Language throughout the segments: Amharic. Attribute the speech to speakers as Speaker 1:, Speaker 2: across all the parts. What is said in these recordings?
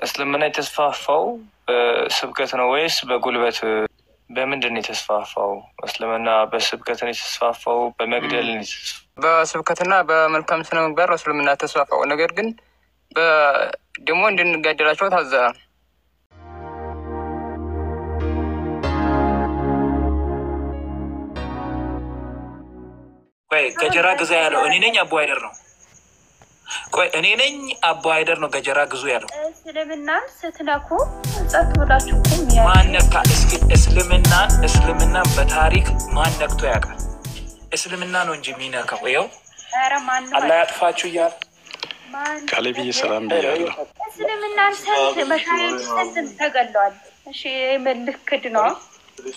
Speaker 1: እስልምና የተስፋፋው በስብከት ነው ወይስ በጉልበት? በምንድን ነው የተስፋፋው? እስልምና በስብከት ነው የተስፋፋው በመግደል ነው?
Speaker 2: በስብከትና በመልካም ስነ ምግባር እስልምና ተስፋፋው። ነገር ግን ደግሞ እንድንጋደላቸው ታዘናል።
Speaker 3: ቆይ ገጀራ ግዛ ያለው እኔ ነኝ አቡ አይደር ነው? ቆይ እኔ ነኝ አቡ አይደር ነው ገጀራ ግዙ ያለው?
Speaker 4: እስልምናን ስትነኩ ጸጥ ብላችሁ
Speaker 3: ማን ነካ? እስኪ እስልምናን በታሪክ ማን ነክቶ ያውቃል? እስልምና ነው እንጂ የሚነካው። ይኸው አላህ ያጥፋችሁ እያለ
Speaker 5: ካሌብዬ ሰላም ብያለሁ።
Speaker 4: እስልምናን ሰንት መሻይክ ሰንት ተገለዋል። እሺ መልክድ ነው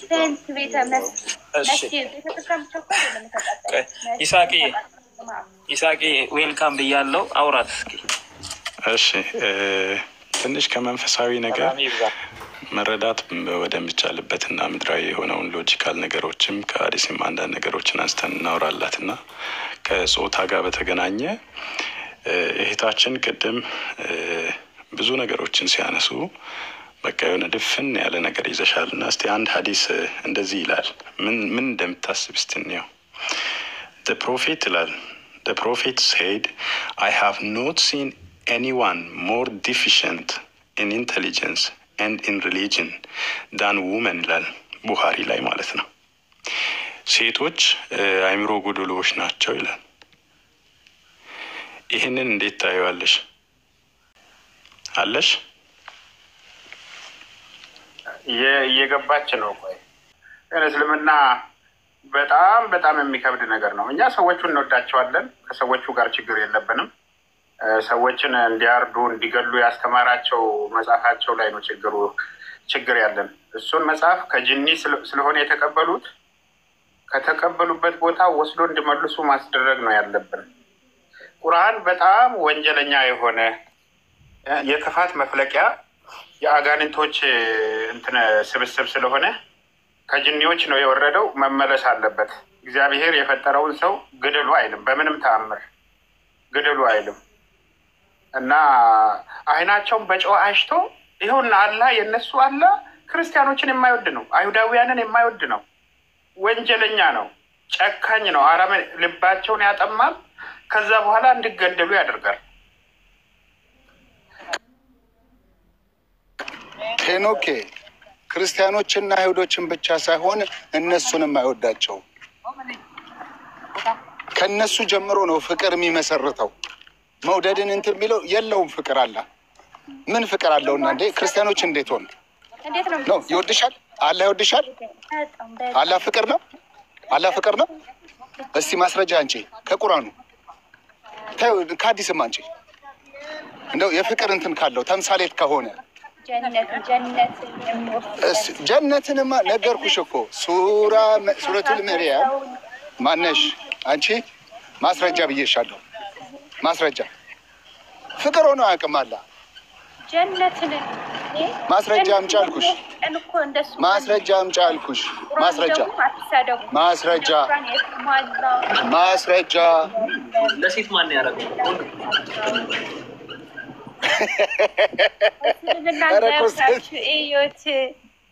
Speaker 4: ሰንት ቤተ መስጊድ
Speaker 3: ይሳቂ ዌልካም ብያለሁ። አውራት እስኪ።
Speaker 5: እሺ ትንሽ ከመንፈሳዊ ነገር መረዳት ወደሚቻልበትና ምድራዊ የሆነውን ሎጂካል ነገሮችም ከአዲስም አንዳንድ ነገሮችን አንስተን እናወራላትና ከጾታ ጋር በተገናኘ እህታችን ቅድም ብዙ ነገሮችን ሲያነሱ በቃ የሆነ ድፍን ያለ ነገር ይዘሻልና እስቲ አንድ ሐዲስ እንደዚህ ይላል። ምን እንደምታስብ ስትንየው the prophet ይላል the prophet said I have not seen anyone more deficient in intelligence and in religion than women ይላል ቡኻሪ ላይ ማለት ነው። ሴቶች አይምሮ ጎዶሎዎች ናቸው ይላል። ይሄንን እንዴት ታዩዋለሽ? አለሽ
Speaker 6: እየገባች ነው። ቆይ እስልምና በጣም የሚከብድ ነገር ነው። እኛ ሰዎቹን እንወዳቸዋለን፣ ከሰዎቹ ጋር ችግር የለብንም። ሰዎችን እንዲያርዱ እንዲገሉ ያስተማራቸው መጽሐፋቸው ላይ ነው ችግር ያለን። እሱን መጽሐፍ ከጅኒ ስለሆነ የተቀበሉት ከተቀበሉበት ቦታ ወስዶ እንዲመልሱ ማስደረግ ነው ያለብን። ቁርአን በጣም ወንጀለኛ የሆነ የክፋት መፍለቂያ የአጋንንቶች ስብስብ ስለሆነ ከጅኒዎች ነው የወረደው፣ መመለስ አለበት። እግዚአብሔር የፈጠረውን ሰው ግደሉ አይልም፣ በምንም ተአምር ግደሉ አይልም። እና አይናቸውን በጨው አሽቶ ይሁን አላህ የነሱ አላህ ክርስቲያኖችን የማይወድ ነው፣ አይሁዳውያንን የማይወድ ነው፣ ወንጀለኛ ነው፣ ጨካኝ ነው፣ አረመኔ ልባቸውን ያጠማል። ከዛ በኋላ እንዲገደሉ ያደርጋል።
Speaker 7: ሄኖኬ ክርስቲያኖችና አይሁዶችን ብቻ ሳይሆን እነሱንም አይወዳቸው። ከነሱ ጀምሮ ነው ፍቅር የሚመሰርተው። መውደድን እንትን የሚለው የለውም። ፍቅር አለ። ምን ፍቅር አለውና እንዴ? ክርስቲያኖች እንዴት ሆነ ነው? ይወድሻል? አላህ ይወድሻል? አላህ ፍቅር ነው። አላህ ፍቅር ነው። እስቲ ማስረጃ አንቺ ከቁርአኑ ታዩ፣ ከሐዲስም አንቺ እንደው የፍቅር እንትን ካለው ተምሳሌት ከሆነ ጀነትንማ ነገርኩሽ እኮ ሱረቱል መርየም ማነሽ አንቺ ማስረጃ ብዬሻለሁ። ማስረጃ ፍቅር ሆኖ አያውቅም አላህ። ጀነትን ማስረጃ አምጪ አልኩሽ። ማስረጃ አምጪ አልኩሽ። ማስረጃ
Speaker 3: ለሴት ማን ያደረገው?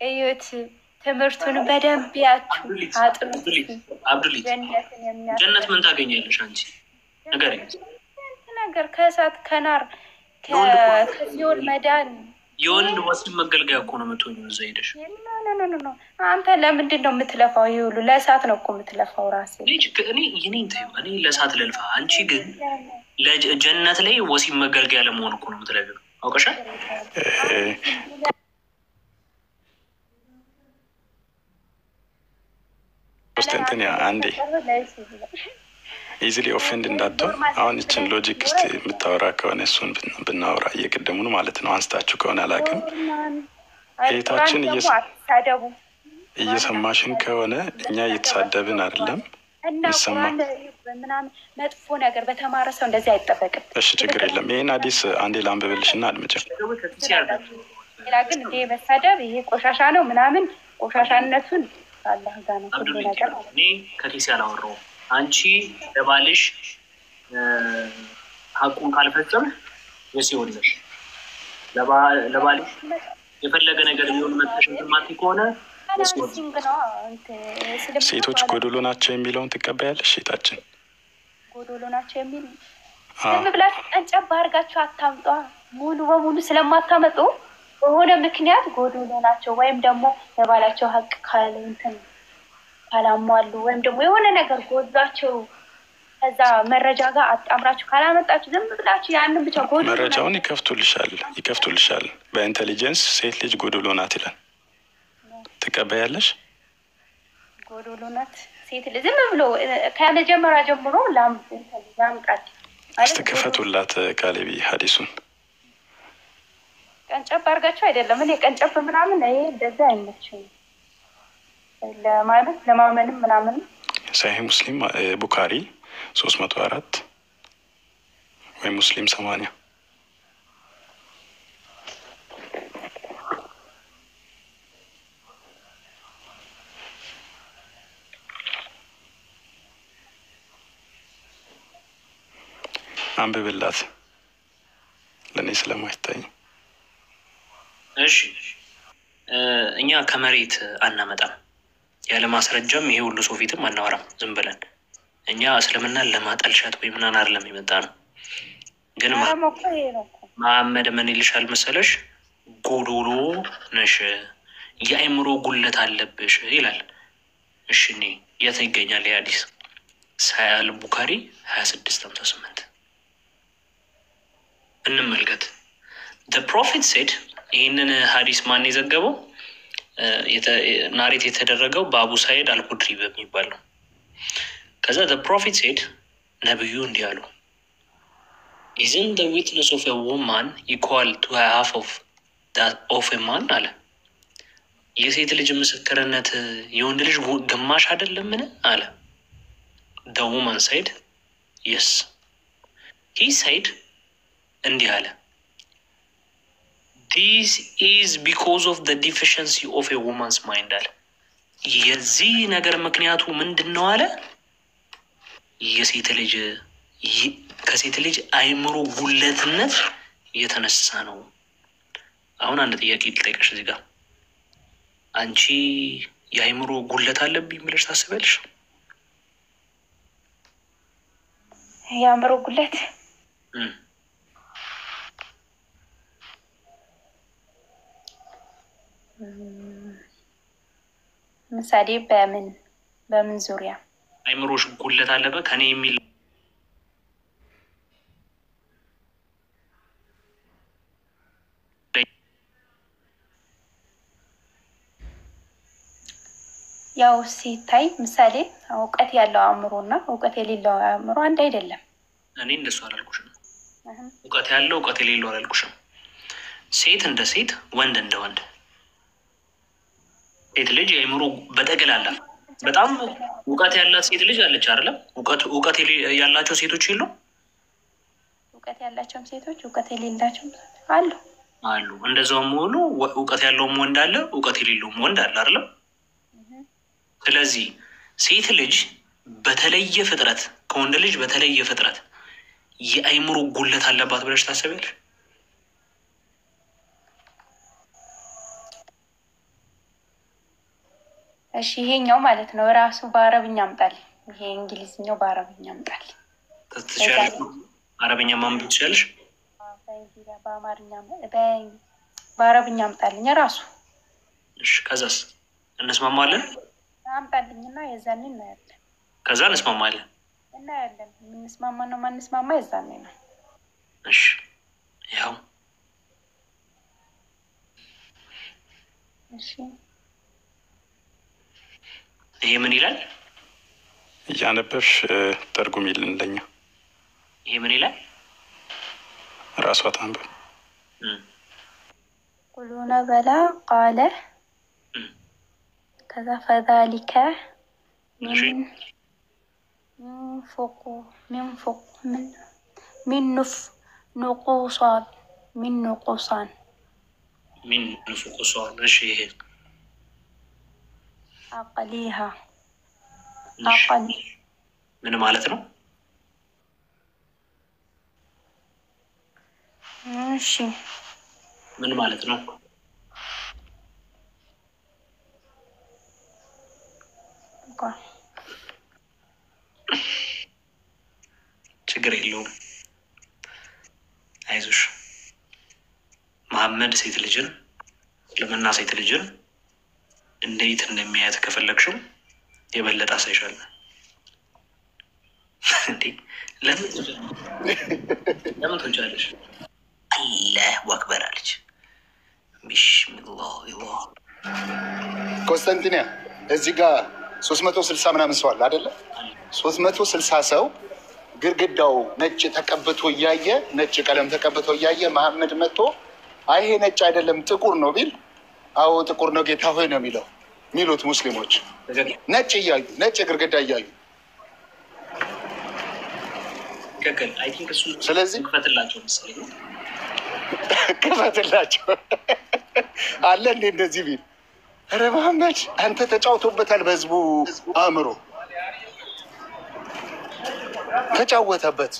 Speaker 4: እዩት ትምህርቱን በደንብ ያችሁ
Speaker 3: አብዱሊት ጀነት ምን ታገኛለሽ አንቺ?
Speaker 4: ነገር ከእሳት ከናር ከሲኦል መዳን
Speaker 3: የወንድ ወስድ መገልገያ እኮ ነው የምትሆኚው እዛ ሄደሽ።
Speaker 4: አንተ ለምንድን ነው የምትለፋው? ይሁሉ ለእሳት ነው እኮ የምትለፋው ራስህ።
Speaker 3: እኔ ለእሳት ልልፋ፣ አንቺ ግን ለጀነት ላይ ወሲብ መገልገያ ለመሆን እኮ ነው የምትለፊው። አውቀሻል?
Speaker 5: ኮንስታንቲኒያ አንዴ ኢዚሊ ኦፌንድ እንዳትሆን። አሁን እችን ሎጂክ እስቲ የምታወራ ከሆነ እሱን ብናወራ እየቀደሙን ማለት ነው። አንስታችሁ ከሆነ አላውቅም። እህታችን እየሰማሽን ከሆነ እኛ እየተሳደብን አይደለም ይሰማ
Speaker 4: መጥፎ ነገር በተማረ ሰው እንደዚህ አይጠበቅም።
Speaker 5: እሺ ችግር የለም። ይሄን ሐዲስ አንዴ ላንብብልሽና አድምጪ።
Speaker 4: ሌላ ግን እንደ መሳደብ ይሄ ቆሻሻ ነው ምናምን ቆሻሻነቱን አላህ ጋር ነው ሁሉ ነገር።
Speaker 3: እኔ ከኪስ ያላወራው አንቺ ለባልሽ ሐቁን ካልፈጸም የሲኦል ነሽ።
Speaker 8: ለባል የፈለገ ነገር ቢሆን መጥተሽ እንትማት ከሆነ
Speaker 5: ሴቶች ጎዶሎ ናቸው የሚለውን ትቀበያለሽ? ሴታችን
Speaker 4: ጎዶሎ ናቸው የሚል ዝም ብላችሁ ቀንጨብ አድርጋችሁ አታምጧ። ሙሉ በሙሉ ስለማታመጡ በሆነ ምክንያት ጎዶሎ ናቸው ወይም ደግሞ የባላቸው ሀቅ ካለ እንትን ካላሟሉ ወይም ደግሞ የሆነ ነገር ጎድሏቸው ከዛ መረጃ ጋር አጣምራችሁ ካላመጣችሁ ዝም ብላችሁ ያንን ብቻ ጎዶሎ
Speaker 5: መረጃውን ይከፍቱልሻል። በኢንተሊጀንስ ሴት ልጅ ጎዶሎ ናት ይላል። ትቀበያለሽ?
Speaker 4: ጎዶሎ ናት ሴት ልጅ ዝም ብሎ ከመጀመሪያ ጀምሮ ላምጣት
Speaker 5: አስተከፈቱላት ካሌቢ ሐዲሱን
Speaker 4: ቀንጨብ አድርጋችሁ አይደለም። እኔ ቀንጨብ ምናምን ይሄ እንደዛ አይመችም ለማለት ለማመንም ምናምን።
Speaker 5: ሳሂህ ሙስሊም ቡኻሪ 304 ወይ ሙስሊም 80 አንብብላት ለእኔ ስለማይታይ።
Speaker 8: እሺ እኛ ከመሬት አናመጣም፣ ያለ ማስረጃም ይሄ ሁሉ ሰው ፊትም አናወራም። ዝም ብለን እኛ እስልምናን ለማጠልሸት ወይ ምናምን አይደለም የመጣ ነው። ግን መሐመድ ምን ይልሻል መሰለሽ? ጎዶሎ ነሽ፣ የአእምሮ ጉለት አለብሽ ይላል። እሺ እኔ የት ይገኛል የሐዲስ? ሳሂህ ቡኻሪ 2658 እንመልከት። the prophet said ይህንን ሐዲስ ማን የዘገበው? ናሬት የተደረገው በአቡ ሳይድ አልኩድሪ በሚባል ነው። ከዛ the prophet said ነብዩ እንዲህ አሉ፣ isn't the witness of a woman equal to half of that of a man አለ። የሴት ልጅ ምስክርነት የወንድ ልጅ ግማሽ አይደለምን አለ። the woman said yes. he said እንዲህ አለ፣ this is because of the deficiency of a woman's mind አለ። የዚህ ነገር ምክንያቱ ምንድን ነው አለ? የሴት ልጅ ከሴት ልጅ አእምሮ ጉለትነት የተነሳ ነው። አሁን አንድ ጥያቄ ልጠይቅሽ እዚህ ጋር፣ አንቺ የአእምሮ ጉለት አለብኝ ብለሽ ታስቢያለሽ?
Speaker 4: የአእምሮ ጉለት ምሳሌ በምን ዙሪያ
Speaker 8: አእምሮሽ ጉለት አለበት ከኔ የሚል
Speaker 4: ያው ሲታይ ምሳሌ እውቀት ያለው አእምሮና እውቀት የሌለው አእምሮ አንድ አይደለም።
Speaker 8: እኔ እንደሱ አላልኩሽም። እውቀት ያለው እውቀት የሌለው አላልኩሽም። ሴት እንደ ሴት፣ ወንድ እንደ ወንድ። ሴት ልጅ የአእምሮ በጠቅላላ በጣም እውቀት ያላት ሴት ልጅ አለች አይደለም? እውቀት ያላቸው ሴቶች የሉ?
Speaker 4: እውቀት ያላቸውም ሴቶች እውቀት የሌላቸውም አሉ።
Speaker 8: እንደዛውም ሁሉ እውቀት ያለውም ወንድ አለ፣ እውቀት የሌለውም ወንድ አለ አይደለም? ስለዚህ ሴት ልጅ በተለየ ፍጥረት ከወንድ ልጅ በተለየ ፍጥረት የአእምሮ ጉለት አለባት ብለሽ ታስቢያለሽ?
Speaker 4: እሺ ይሄኛው ማለት ነው ራሱ በአረብኛ አምጣል። ይሄ እንግሊዝኛው በአረብኛ አምጣል።
Speaker 8: ትችያለሽ? አረብኛ ማንበብ ትችያለሽ?
Speaker 4: በአማርኛ በአረብኛ አምጣልኝ ራሱ።
Speaker 8: እሺ ከዛስ እንስማማለን?
Speaker 4: አምጣልኝና የዛኔ እናያለን።
Speaker 8: ከዛ እንስማማለን።
Speaker 4: እናያለን የምንስማማ ነው ማንስማማ የዛኔ ነው።
Speaker 8: እሺ ያው
Speaker 4: እሺ
Speaker 8: ይሄ ምን ይላል?
Speaker 5: እያነበብሽ ተርጉሚልን ለኛ።
Speaker 8: ይሄ ምን ይላል?
Speaker 5: ራሷ ታንበብ።
Speaker 4: ቁሉነ በላ ቃለ ከዛ ፈዛሊከ من نقصان
Speaker 8: እሺ ይሄ
Speaker 4: አቀሊሃ
Speaker 8: ምን ማለት ነው?
Speaker 4: እሺ
Speaker 8: ምን ማለት ነው? ችግር የለውም አይዞሽ። መሐመድ ሴት ልጅን እስልምና ሴት ልጅን እንዴት እንደሚያያት ከፈለግሽው የበለጠ አሳይሻለሁ። እንዴ ለምን ትወጫለሽ? አላሁ አክበር አለች። ቢስሚላህ
Speaker 7: ኮንስታንቲኒያ እዚህ ጋር 360 ምናምን ሰው አለ አይደለ? 360 ሰው ግድግዳው ነጭ ተቀብቶ እያየ ነጭ ቀለም ተቀብቶ እያየ መሐመድ መጥቶ አይ ይሄ ነጭ አይደለም ጥቁር ነው ቢል አዎ ጥቁር ነው ጌታ ሆይ ነው የሚሉት ሙስሊሞች ነጭ እያዩ ነጭ ግድግዳ እያዩ። ስለዚህ
Speaker 8: ክፈትላቸው መሰለኝ
Speaker 7: ክፈትላቸው አለ እንዴ እንደዚህ ቢል ኧረ መሐመድ አንተ ተጫውቶበታል በህዝቡ አእምሮ ተጫወተበት።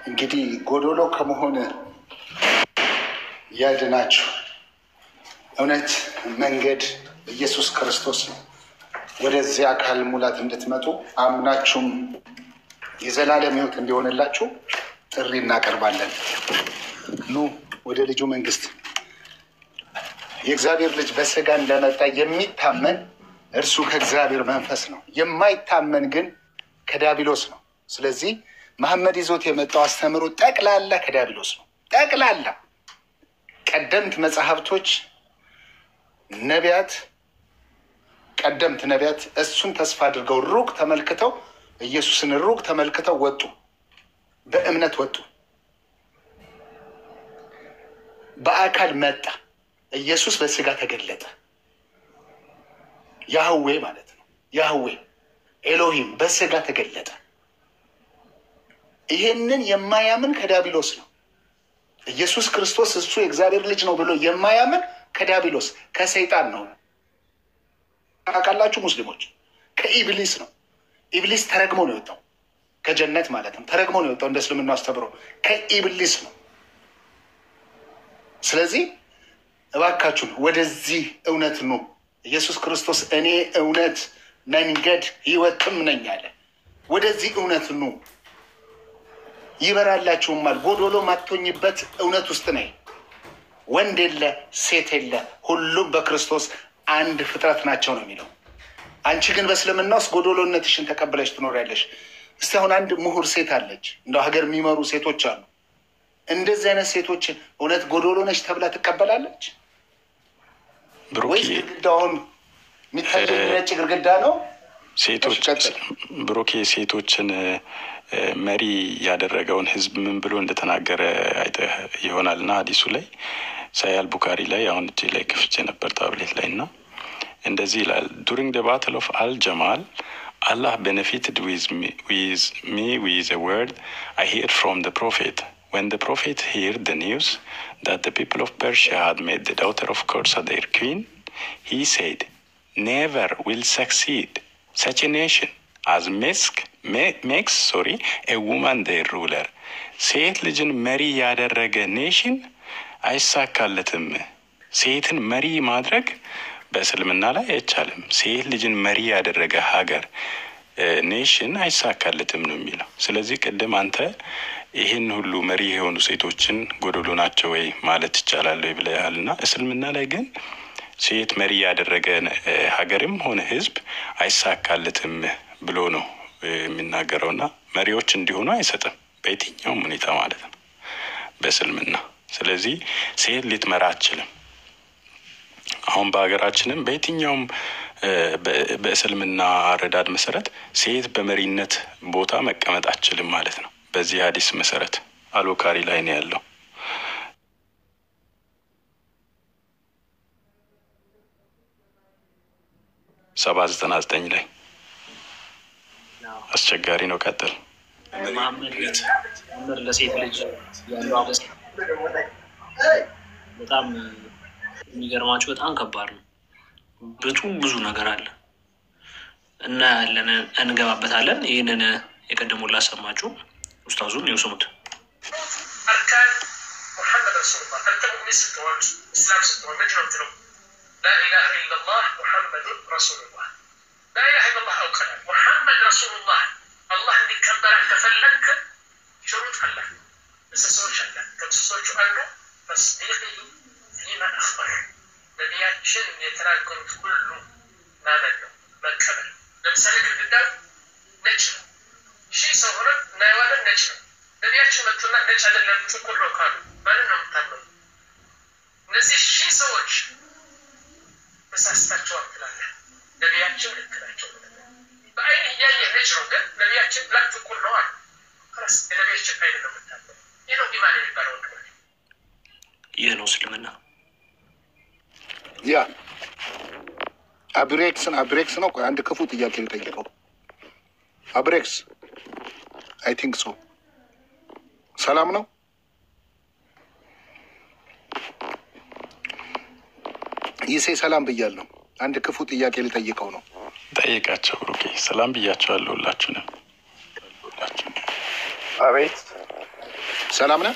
Speaker 7: እንግዲህ ጎዶሎ ከመሆን ያድናችሁ። እውነት መንገድ ኢየሱስ ክርስቶስ ነው። ወደዚህ አካል ሙላት እንድትመጡ አምናችሁም የዘላለም ሕይወት እንዲሆንላችሁ ጥሪ እናቀርባለን። ኑ ወደ ልጁ መንግስት። የእግዚአብሔር ልጅ በስጋ እንደመጣ የሚታመን እርሱ ከእግዚአብሔር መንፈስ ነው፣ የማይታመን ግን ከዲያብሎስ ነው። ስለዚህ መሐመድ ይዞት የመጣው አስተምሮ ጠቅላላ ከዲያብሎስ ነው። ጠቅላላ ቀደምት መጽሐፍቶች፣ ነቢያት፣ ቀደምት ነቢያት እሱን ተስፋ አድርገው ሩቅ ተመልክተው ኢየሱስን ሩቅ ተመልክተው ወጡ፣ በእምነት ወጡ። በአካል መጣ ኢየሱስ፣ በስጋ ተገለጠ። ያህዌ ማለት ነው። ያህዌ ኤሎሂም በስጋ ተገለጠ። ይሄንን የማያምን ከዲያብሎስ ነው። ኢየሱስ ክርስቶስ እሱ የእግዚአብሔር ልጅ ነው ብሎ የማያምን ከዲያብሎስ ከሰይጣን ነው። ታውቃላችሁ ሙስሊሞች፣ ከኢብሊስ ነው። ኢብሊስ ተረግሞ ነው የወጣው ከጀነት ማለት ነው። ተረግሞ ነው የወጣው እንደ እስልምና አስተምሮ ከኢብሊስ ነው። ስለዚህ እባካችሁን ወደዚህ እውነት ኑ። ኢየሱስ ክርስቶስ እኔ እውነት መንገድ ሕይወትም ነኝ አለ። ወደዚህ እውነት ኑ ይበራላችሁማል። ጎዶሎ ማትሆኝበት እውነት ውስጥ ነኝ። ወንድ የለ ሴት የለ፣ ሁሉም በክርስቶስ አንድ ፍጥረት ናቸው ነው የሚለው። አንቺ ግን በእስልምና ውስጥ ጎዶሎነትሽን ተቀብለሽ ትኖሪያለሽ። እስቲ አሁን አንድ ምሁር ሴት አለች፣ እንደው ሀገር የሚመሩ ሴቶች አሉ። እንደዚህ አይነት ሴቶችን እውነት ጎዶሎ ነች ተብላ ትቀበላለች ወይስ ግድግዳውን የሚታየ ነጭ ግድግዳ ነው?
Speaker 5: ሴቶች ብሩኬ ሴቶችን መሪ ያደረገውን ህዝብ ምን ብሎ እንደተናገረ አይተህ ይሆናል። እና ሀዲሱ ላይ ሳያል ቡካሪ ላይ አሁን እጅ ላይ ክፍቼ ነበር ታብሌት ላይ እና እንደዚህ ይላል። ዱሪንግ ደ ባትል ኦፍ አልጀማል Allah benefited with me with a word I heard from the prophet. When the prophet heard the news that the people of Persia had made the daughter of Korsa their queen, he said, never will succeed such a nation as makes a woman their ruler. ሴት ልጅን መሪ ያደረገ ኔሽን አይሳካለትም። ሴትን መሪ ማድረግ በእስልምና ላይ አይቻልም። ሴት ልጅን መሪ ያደረገ ሀገር ኔሽን አይሳካለትም ነው የሚለው። ስለዚህ ቅድም አንተ ይህን ሁሉ መሪ የሆኑ ሴቶችን ጎዶሎ ናቸው ወይ ማለት ይቻላል ወይ ብለሃል። እና እስልምና ላይ ግን ሴት መሪ ያደረገ ሀገርም ሆነ ህዝብ አይሳካለትም ብሎ ነው የሚናገረው። እና መሪዎች እንዲሆኑ አይሰጥም በየትኛውም ሁኔታ ማለት ነው በእስልምና። ስለዚህ ሴት ልትመራ አትችልም። አሁን በሀገራችንም በየትኛውም በእስልምና አረዳድ መሰረት ሴት በመሪነት ቦታ መቀመጥ አትችልም ማለት ነው። በዚህ ሐዲስ መሰረት አልቡኻሪ ላይ ነው ያለው። 799 ላይ አስቸጋሪ ነው። ቀጥል።
Speaker 8: መሐመድ ለሴት ልጅ ያለው አበሳ በጣም የሚገርማችሁ በጣም ከባድ ነው። ብዙ ነገር አለ እና ያለን እንገባበታለን። ይህንን የቀደሙ ላሰማችሁ ኡስታዙን ይውሰሙት።
Speaker 9: አርካን ሙሐመድ ረሱሉላህ አንተ ሙእሚን ስትሆን እስላም ስትሆን ምንድነው ትለው? ላኢላሃ ኢለላህ ሙሐመዱን ረሱሉላህ። ላኢላሃ ኢለላህ አውቀናል። ሙሐመድ ረሱሉላህ አላህ እንዲከበር ከፈለክ ሽሩጥ አለ፣ ምሰሶች አለ። ከምሰሶቹ አንዱ ተስዲቅ ፊማ አኽበር፣ ነቢያችን የተናገሩት ሁሉ ማመን ነው፣ መቀበል። ለምሳሌ ግድግዳው ነጭ ነው፣ ሺህ ሰው ሆነ እናየዋለን፣ ነጭ ነው። ነቢያችን መጡና ነጭ አይደለም ጥቁር ነው ካሉ ማንን ነው የምታምነው? እነዚህ ሺህ ሰዎች ተሳስታችኋል ትላለህ። ነቢያችን ልክ ናቸው። በአይን እያየህ ነጭ ነው፣ ግን ነቢያችን ብላክ ጥቁር ነው አሉ። ራስ የነቢያችን አይን ነው የምታምነው። ይህ ነው ኢማን የሚባለው ወንድሞች።
Speaker 8: ይህ ነው እስልምና።
Speaker 7: ያ አብሬክስ ነው። ቆይ አንድ ክፉ ጥያቄ ልጠይቀው። አብሬክስ አይ ቲንክ ሶ ሰላም ነው? ይሴ ሰላም ብያለሁ። አንድ ክፉ ጥያቄ ልጠይቀው ነው።
Speaker 5: ጠይቃቸው ብሩኬ። ሰላም ብያቸዋለሁ ሁላችሁንም።
Speaker 10: አቤት።
Speaker 7: ሰላም ነህ?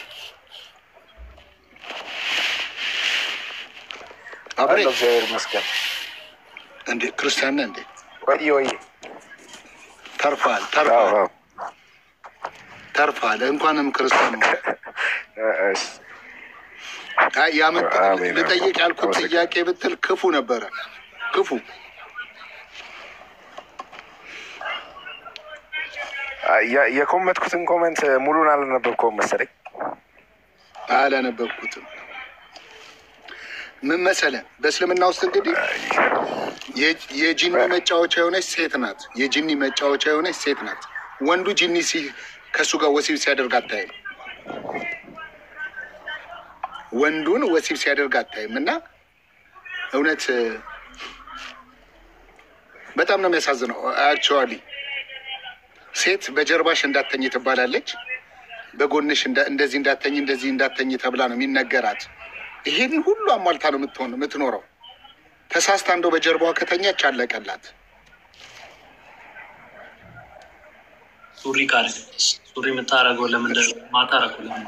Speaker 7: አብሬክስ
Speaker 10: እግዚአብሔር ይመስገን።
Speaker 7: እንዴ ክርስቲያን ነህ እንዴ?
Speaker 10: ወይ
Speaker 7: ተርፋል። እንኳንም ክርስቲያን ነው። ያመጣ ልጠይቅ ያልኩት ጥያቄ ብትል ክፉ ነበረ። ክፉ
Speaker 10: የኮመትኩትን ኮመንት ሙሉን አላነበብከውም መሰለኝ።
Speaker 7: አላነበብኩትም። ምን መሰለህ፣ በእስልምና ውስጥ እንግዲህ የጂኒ መጫወቻ የሆነች ሴት ናት። የጂኒ መጫወቻ የሆነች ሴት ናት። ወንዱ ጂኒ ከእሱ ጋር ወሲብ ሲያደርግ አታይም። ወንዱን ወሲብ ሲያደርግ አታይም። እና እውነት በጣም ነው የሚያሳዝነው። አክቹዋሊ ሴት በጀርባሽ እንዳተኝ ትባላለች፣ በጎንሽ እንደዚህ እንዳተኝ ተብላ ነው የሚነገራት። ይሄን ሁሉ አሟልታ ነው የምትኖረው። ተሳስታ እንደው በጀርባዋ ከተኛች አለቀላት።
Speaker 8: ሱሪ ካለች ሱሪ የምታረገው ለምንድን ነው? ማታረገው ለምን?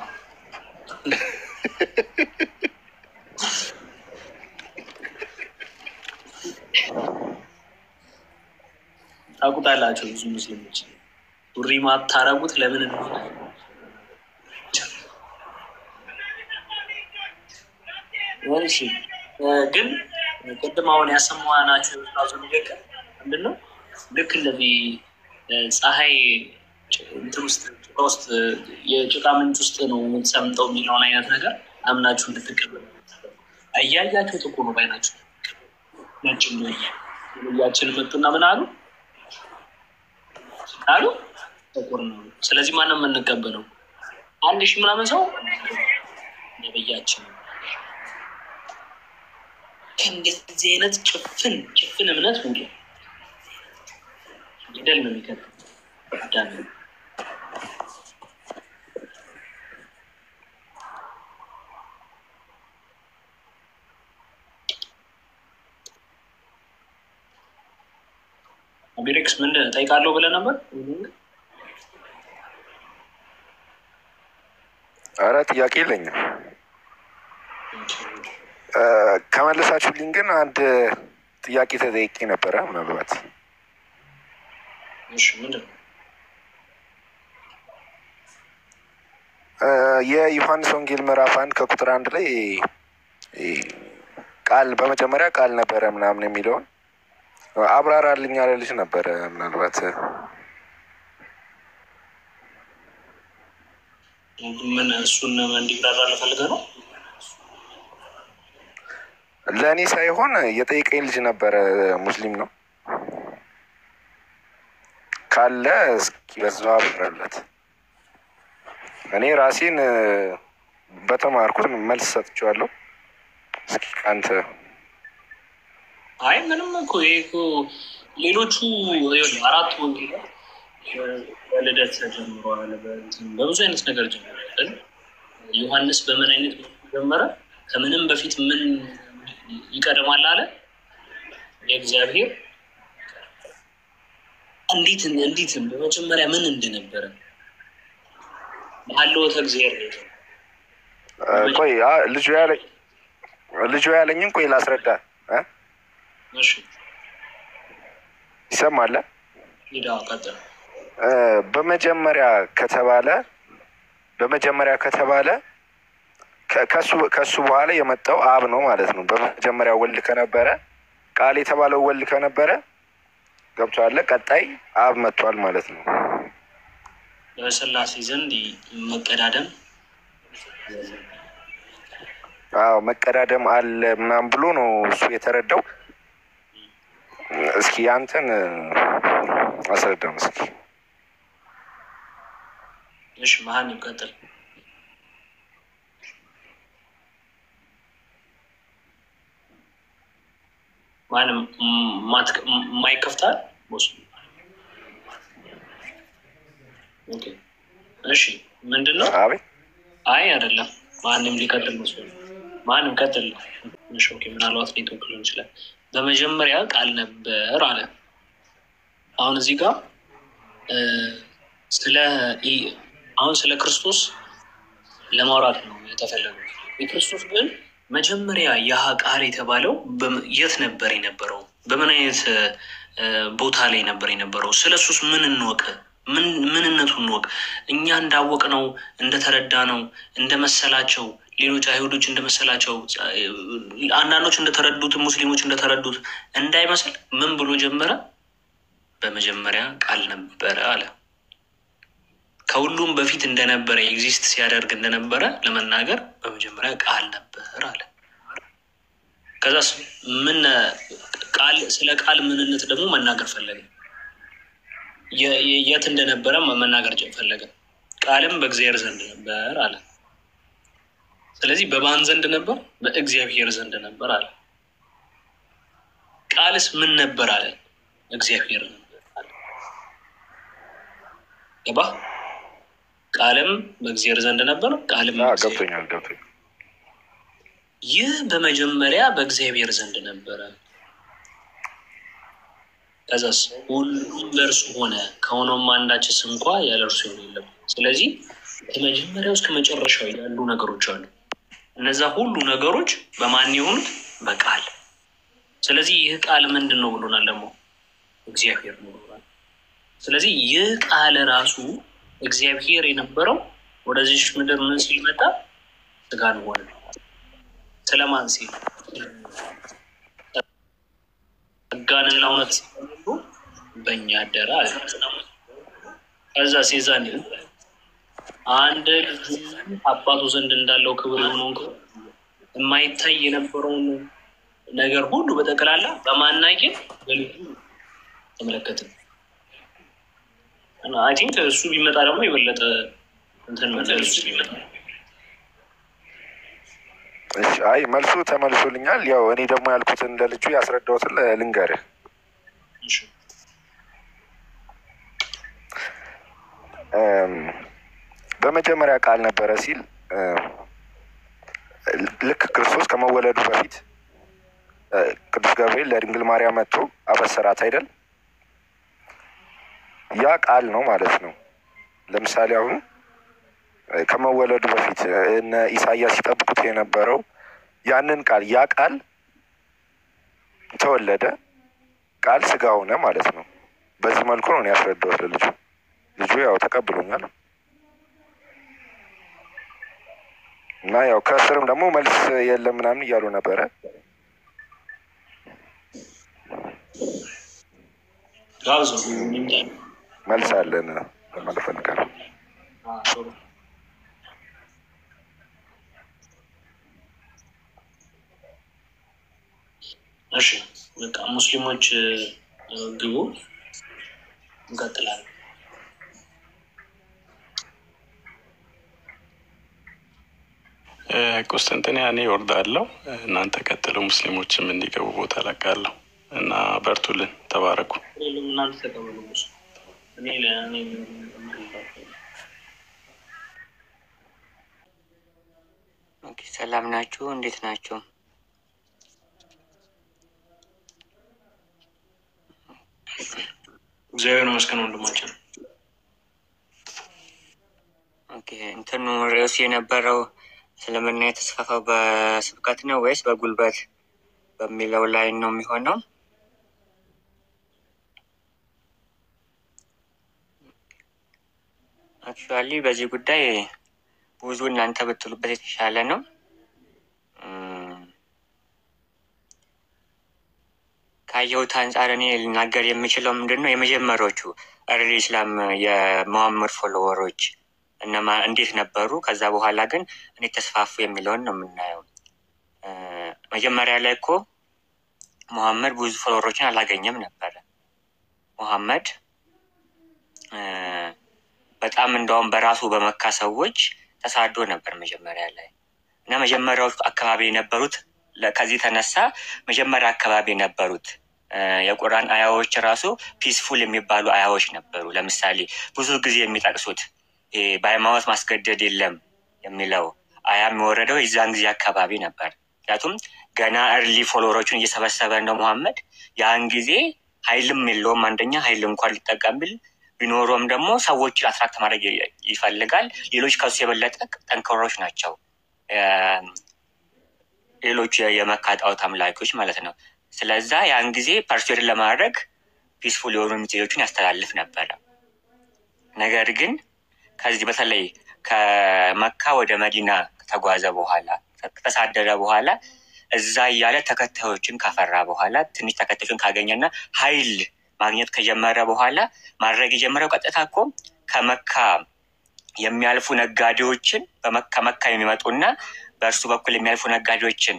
Speaker 8: ታውቁታላችሁ ብዙ ሙስሊሞች ሱሪ ማታረጉት ለምን እንደሆነ። እሺ ግን ቅድም አሁን ያሰማናችሁ ራሱ ነገር ምንድን ነው? ልክ እንደዚህ ፀሐይ እንትን ውስጥ የጭቃ ምንጭ ውስጥ ነው የምትሰምጠው የሚለውን አይነት ነገር አምናችሁ እንድትቀበሉ እያያችሁ ጥቁር ነው ባይናችሁ ነጭ ነው ያችን መጡና ምን አሉ ጥቁር ነው። ስለዚህ ማንም የምንቀበለው 1000 ምናምን ሰው ነብያችን እንደዚህ አይነት ጭፍን እምነት ሁሉ ይደል ነው የሚከተለው አዳም አቢሬክስ ምን ጠይቃለሁ ብለህ ነበር?
Speaker 10: ኧረ ጥያቄ የለኝም። ከመለሳችሁልኝ ግን አንድ ጥያቄ ተጠይቄ ነበረ። ምናልባት
Speaker 8: እሺ ምንድን ነው?
Speaker 10: የዮሐንስ ወንጌል ምዕራፍ 1 ከቁጥር 1 ላይ ቃል በመጀመሪያ ቃል ነበረ ምናምን የሚለውን አብራራልኝ ያለ ልጅ ነበረ። ምናልባት
Speaker 8: ምን እሱን እንዲብራራ ፈልገህ ነው?
Speaker 10: ለእኔ ሳይሆን የጠየቀኝ ልጅ ነበረ። ሙስሊም ነው ካለ እስኪ በዛው አብራለት። እኔ ራሴን በተማርኩት መልስ ሰጥቼዋለሁ። እስኪ አንተ
Speaker 8: አይ ምንም እኮ ይሄ እኮ ሌሎቹ አራት ወንጌላት በልደት ጀምረዋል። በብዙ አይነት ነገር ጀምረዋል። ዮሐንስ በምን አይነት ጀመረ? ከምንም በፊት ምን ይቀድማል አለ? የእግዚአብሔር እንዴት በመጀመሪያ ምን እንደነበረ ባለውት እግዚአብሔር ነው።
Speaker 10: ቆይ ልጁ ያለኝን ቆይ ላስረዳ።
Speaker 8: እሺ
Speaker 10: ይሰማል?
Speaker 8: ይዳው ቀጥታ
Speaker 10: በመጀመሪያ ከተባለ ከሱ በኋላ የመጣው አብ ነው ማለት ነው። በመጀመሪያ ወልድ ከነበረ ቃል የተባለው ወልድ ከነበረ ገብቷል። ቀጣይ አብ መጥቷል ማለት ነው።
Speaker 8: በስላሴ ዘንድ መቀዳደም
Speaker 10: መቀዳደም አለ ምናምን ብሎ ነው እሱ የተረዳው። እስኪ አንተን አስረዳም እስኪ።
Speaker 8: እሺ ማን ይቀጥል? ማንም ማይከፍታል ቦስ። ኦኬ እሺ ምንድነው? አይ አይደለም ማንም ሊቀጥል መስሎኝ። ማንም ቀጥል። እሺ ኦኬ ምናልባት ኔትወርክ ሊሆን ይችላል። በመጀመሪያ ቃል ነበር አለ። አሁን እዚህ ጋር ስለ ክርስቶስ ለማውራት ነው የተፈለገው። የክርስቶስ ግን መጀመሪያ ያ ቃል የተባለው የት ነበር የነበረው? በምን አይነት ቦታ ላይ ነበር የነበረው? ስለሱስ ምን እንወቅ? ምንነቱን እንወቅ። እኛ እንዳወቅ ነው እንደተረዳ ነው እንደመሰላቸው ሌሎች አይሁዶች እንደመሰላቸው አንዳንዶች እንደተረዱት ሙስሊሞች እንደተረዱት እንዳይመስል ምን ብሎ ጀመረ? በመጀመሪያ ቃል ነበረ አለ። ከሁሉም በፊት እንደነበረ ኤግዚስት ሲያደርግ እንደነበረ ለመናገር በመጀመሪያ ቃል ነበር አለ። ከዛስ ምን ቃል ስለ ቃል ምንነት ደግሞ መናገር ፈለገ። የት እንደነበረ መናገር ፈለገ። ቃልም በእግዚአብሔር ዘንድ ነበር አለ። ስለዚህ በማን ዘንድ ነበር? በእግዚአብሔር ዘንድ ነበር አለ። ቃልስ ምን ነበር አለ? እግዚአብሔር ነበር አለ። ገባ? ቃልም በእግዚአብሔር ዘንድ ነበር፣ ቃልም
Speaker 10: ገብቶኛል።
Speaker 8: ይህ በመጀመሪያ በእግዚአብሔር ዘንድ ነበረ። ከዛስ ሁሉም በእርሱ ሆነ፣ ከሆነውም አንዳችስ እንኳ ያለ እርሱ የለም። ስለዚህ ከመጀመሪያው እስከ መጨረሻው ያሉ ነገሮች አሉ። እነዛ ሁሉ ነገሮች በማን የሆኑት? በቃል። ስለዚህ ይህ ቃል ምንድን ነው ብሎናል? ደግሞ እግዚአብሔር ነው ብሎናል። ስለዚህ ይህ ቃል ራሱ እግዚአብሔር የነበረው ወደዚህ ምድር ምን ሲል መጣ? ስጋን ሆነ። ስለማን ሲል? ጸጋንና እውነት ሲሉ በእኛ አደረ አለ። ከዛ ሲዛን አንድ አባቱ ዘንድ እንዳለው ክብር የሆነውን የማይታይ የነበረውን ነገር ሁሉ በጠቅላላ በማናየ በልጁ ተመለከትን። አይ ቲንክ እሱ ቢመጣ ደግሞ የበለጠ እንትን መለስ ቢመጣ።
Speaker 10: አይ መልሱ ተመልሶልኛል። ያው እኔ ደግሞ ያልኩትን ለልጁ ያስረዳሁትን ልንገርህ። በመጀመሪያ ቃል ነበረ ሲል ልክ ክርስቶስ ከመወለዱ በፊት ቅዱስ ገብርኤል ለድንግል ማርያም መጥቶ አበሰራት አይደል? ያ ቃል ነው ማለት ነው። ለምሳሌ አሁን ከመወለዱ በፊት እነ ኢሳያስ ሲጠብቁት የነበረው ያንን ቃል ያ ቃል ተወለደ፣ ቃል ስጋ ሆነ ማለት ነው። በዚህ መልኩ ነው ያስረዳሁት ለልጁ። ልጁ ያው ተቀብሎኛል እና ያው ከስርም ደግሞ መልስ የለም ምናምን እያሉ ነበረ። መልስ አለን ለማለት ፈልጋለሁ።
Speaker 8: እሺ በቃ ሙስሊሞች ግቡ። እንቀጥላለን።
Speaker 5: ቁስጥንጥንያ እኔ እወርዳለሁ፣ እናንተ ቀጥሎ፣ ሙስሊሞችም እንዲገቡ ቦታ ለቃለሁ እና በርቱልን፣ ተባረኩ።
Speaker 8: እናንተ ተቀበሉ።
Speaker 11: ሰላም ናችሁ? እንዴት ናችሁ?
Speaker 8: እግዚአብሔር ይመስገን ወንድማችን።
Speaker 11: ኦኬ፣ እንትኑ ርዕሱ የነበረው እስልምና የተስፋፋው በስብከት ነው ወይስ በጉልበት በሚለው ላይ ነው የሚሆነው? አክቹዋሊ በዚህ ጉዳይ ብዙ እናንተ ብትሉበት የተሻለ ነው። ካየሁት አንጻር እኔ ልናገር የምችለው ምንድነው የመጀመሪያዎቹ እርሊ ኢስላም የመሐመድ ፎሎወሮች እነማ እንዴት ነበሩ፣ ከዛ በኋላ ግን እንዴት ተስፋፉ የሚለውን ነው የምናየው። መጀመሪያ ላይ እኮ መሐመድ ብዙ ፎሎወሮችን አላገኘም ነበር። መሐመድ በጣም እንደውም በራሱ በመካ ሰዎች ተሳዶ ነበር መጀመሪያ ላይ እና መጀመሪያዎቹ አካባቢ የነበሩት ከዚህ ተነሳ መጀመሪያ አካባቢ የነበሩት የቁርአን አያዎች ራሱ ፒስፉል የሚባሉ አያዎች ነበሩ። ለምሳሌ ብዙ ጊዜ የሚጠቅሱት በሃይማኖት ማስገደድ የለም የሚለው አያ የሚወረደው የዛን ጊዜ አካባቢ ነበር። ምክንያቱም ገና እርሊ ፎሎወሮችን እየሰበሰበ ነው መሐመድ። ያን ጊዜ ኃይልም የለውም። አንደኛ ኃይል እንኳን ሊጠቀም ቢኖረውም ደግሞ ሰዎችን አትራክት ማድረግ ይፈልጋል። ሌሎች ከሱ የበለጠ ጠንካሮች ናቸው፣ ሌሎች የመካ ጣዖት አምላኪዎች ማለት ነው። ስለዛ ያን ጊዜ ፐርሱዌድ ለማድረግ ፒስፉል የሆኑ ሜሴጆችን ያስተላልፍ ነበረ። ነገር ግን ከዚህ በተለይ ከመካ ወደ መዲና ከተጓዘ በኋላ ከተሳደረ በኋላ እዛ እያለ ተከታዮችን ካፈራ በኋላ ትንሽ ተከታዮችን ካገኘና ኃይል ማግኘት ከጀመረ በኋላ ማድረግ የጀመረው ቀጥታ እኮ ከመካ የሚያልፉ ነጋዴዎችን ከመካ የሚመጡና በእርሱ በኩል የሚያልፉ ነጋዴዎችን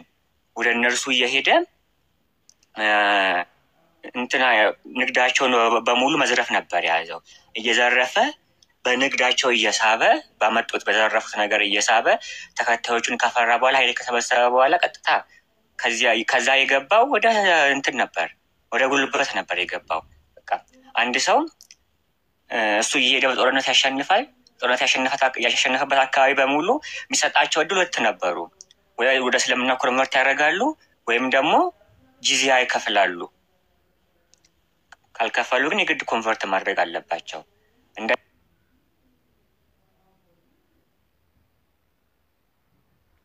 Speaker 11: ወደ እነርሱ እየሄደ ንግዳቸውን በሙሉ መዝረፍ ነበር የያዘው። እየዘረፈ በንግዳቸው እየሳበ ባመጡት በዘረፉት ነገር እየሳበ ተከታዮቹን ካፈራ በኋላ ኃይል ከሰበሰበ በኋላ ቀጥታ ከዛ የገባው ወደ እንትን ነበር፣ ወደ ጉልበት ነበር የገባው። በቃ አንድ ሰው እሱ እየሄደ በጦርነት ያሸንፋል። ጦርነት ያሸነፈበት አካባቢ በሙሉ የሚሰጣቸው እድል ሁለት ነበሩ። ወደ እስልምና ኮንቨርት ያደርጋሉ ወይም ደግሞ ጂዚያ ይከፍላሉ። ካልከፈሉ ግን የግድ ኮንቨርት ማድረግ አለባቸው።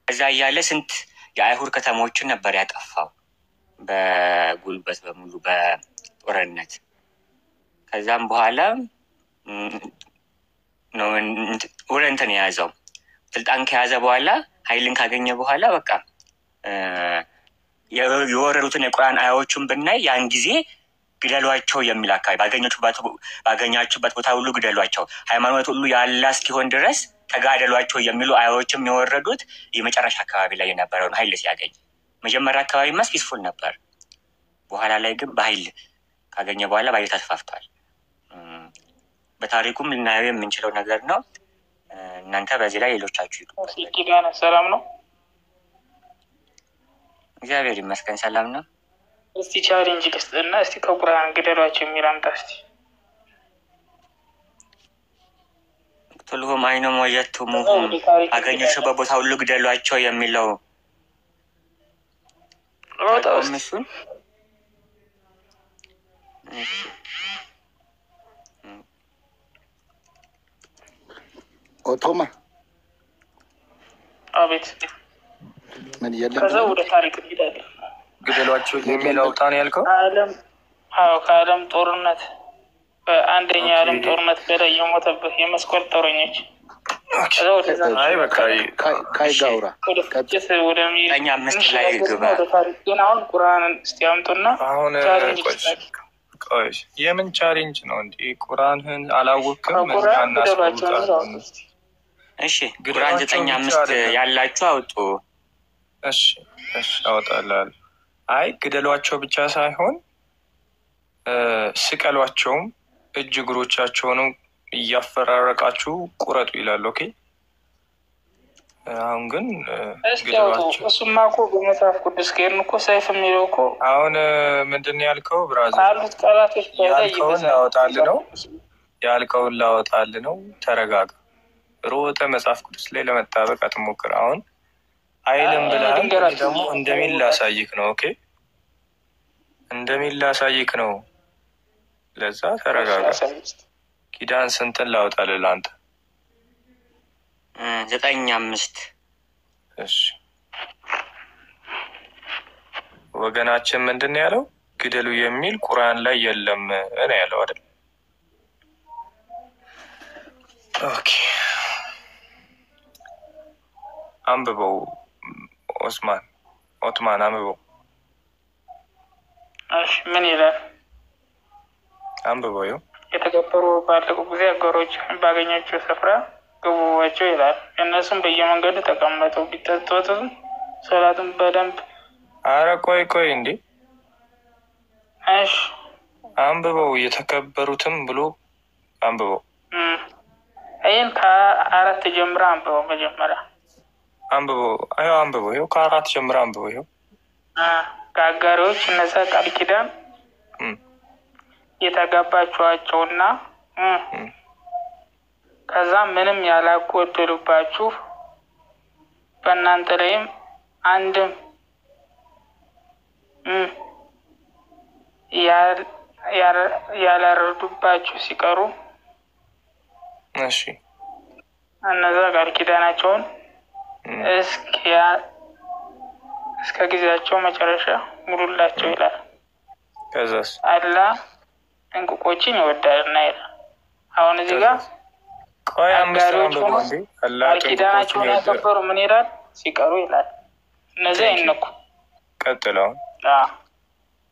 Speaker 11: እዛ እያለ ስንት የአይሁድ ከተሞችን ነበር ያጠፋው በጉልበት በሙሉ በጦርነት። ከዛም በኋላ ነው ወደ እንትን የያዘው። ስልጣን ከያዘ በኋላ ኃይልን ካገኘ በኋላ በቃ የወረዱትን የቁርአን አያዎቹን ብናይ ያን ጊዜ ግደሏቸው የሚል አካባቢ ባገኛችሁበት ቦታ ሁሉ ግደሏቸው፣ ሃይማኖት ሁሉ ያለ እስኪሆን ድረስ ተጋደሏቸው የሚሉ አያዎችም የወረዱት የመጨረሻ አካባቢ ላይ የነበረውን ኃይል ሲያገኝ። መጀመሪያ አካባቢ ፒስፉል ነበር። በኋላ ላይ ግን በኃይል ካገኘ በኋላ በኃይል ተስፋፍቷል። በታሪኩም ልናየው የምንችለው ነገር ነው። እናንተ በዚህ ላይ ሌሎቻችሁ
Speaker 2: ኪዳነ ሰላም ነው?
Speaker 11: እግዚአብሔር ይመስገን ሰላም ነው።
Speaker 2: እስቲ ቻሌንጅ ልስጥና እስቲ ከቁርአን ግደሏቸው የሚል አምጣ እስቲ።
Speaker 11: ሁሉም አይኖም ወየቱሙሁም አገኘሽው በቦታ ሁሉ ግደሏቸው የሚለው እሱን
Speaker 7: ኦቶማ
Speaker 2: አቤት
Speaker 7: ምን ይላል?
Speaker 2: ከዛ ወደ ታሪክ እንሄዳለን።
Speaker 1: ግደሏቸው የሚለው ታን ያልከው
Speaker 2: ከዓለም ጦርነት በአንደኛ የዓለም ጦርነት በላይ የሞተበት የመስቀል ጦረኞች
Speaker 1: አይ በቃ
Speaker 7: ካይጋውራ
Speaker 11: ወደኛ አምስት ላይ ግባ።
Speaker 2: ግን አሁን ቁርአንን እስቲ አምጡና
Speaker 1: አሁን ቆይ የምን ቻሌንጅ ነው እንዴ? ቁርአንን አላወቅም እና
Speaker 11: እሺ ቁርአን 9:5 ያላችሁ አውጡ።
Speaker 1: እሺ አወጣላለሁ። አይ ግደሏቸው ብቻ ሳይሆን ስቀሏቸውም እጅ እግሮቻቸውንም እያፈራረቃችሁ ቁረጡ ይላል። ኦኬ አሁን ግን ግደሏቸው።
Speaker 12: እሱማ እኮ በመጽሐፍ ቅዱስ ከሄድን እኮ ሰይፍ የሚለው እኮ
Speaker 1: አሁን ምንድን ነው ያልከው? ብራዘር
Speaker 12: ካሉት ቃላቶች
Speaker 1: ያልከውን ላወጣልህ ነው ያልከውን ላወጣልህ ነው። ተረጋጋ። ሮጠ መጽሐፍ ቅዱስ ላይ ለመጣበቅ አትሞክር። አሁን አይልም ብለሃል። ደግሞ እንደሚል ላሳይክ ነው። ኦኬ እንደሚል ላሳይክ ነው። ለዛ ተረጋጋ። ኪዳን ስንትን ላወጣልህ ለአንተ?
Speaker 11: 9:5
Speaker 1: እሺ ወገናችን ምንድን ነው ያለው? ግደሉ የሚል ቁርአን ላይ የለም ነው ያለው አይደል? ኦኬ አንብበው ኦትማን አንብበው።
Speaker 12: እሺ ምን ይላል?
Speaker 1: አንብበው።
Speaker 12: የተከበሩ ባለቁ ጊዜ አገሮች ባገኛቸው ስፍራ ግቡባቸው ይላል። እነሱም በየመንገዱ ተቀመጡ ቢጠጡትም ሶላቱን በደንብ
Speaker 1: አረ ቆይ እንዴ
Speaker 12: እሺ
Speaker 1: አንብበው። የተከበሩትም ብሎ አንብበው።
Speaker 12: ይህን ከ4 ጀምራ አንብበው። መጀመሪያ
Speaker 1: አንብበው። አንብበው። ይኸው ከ4 ጀምራ አንብበው። ይኸው
Speaker 12: ከአጋሪዎች እነዛ ቃል ኪዳን የተጋባችኋቸውና ከዛ ምንም ያላጎደሉባችሁ በእናንተ ላይም አንድም ያላረዱባችሁ ሲቀሩ
Speaker 1: እሺ
Speaker 12: እነዛ ቃል ኪዳናቸውን እስከ ጊዜያቸው መጨረሻ ሙሉላቸው ይላል።
Speaker 1: ከዛስ
Speaker 12: አላህ ጥንቁቆችን ይወዳልና ይላል። አሁን እዚህ ጋር
Speaker 1: ቆይ አጋሪዎች
Speaker 12: ቃል ኪዳናቸውን ያከበሩ ምን ይላል? ሲቀሩ ይላል። እነዚህ አይነኩ።
Speaker 1: ቀጥለው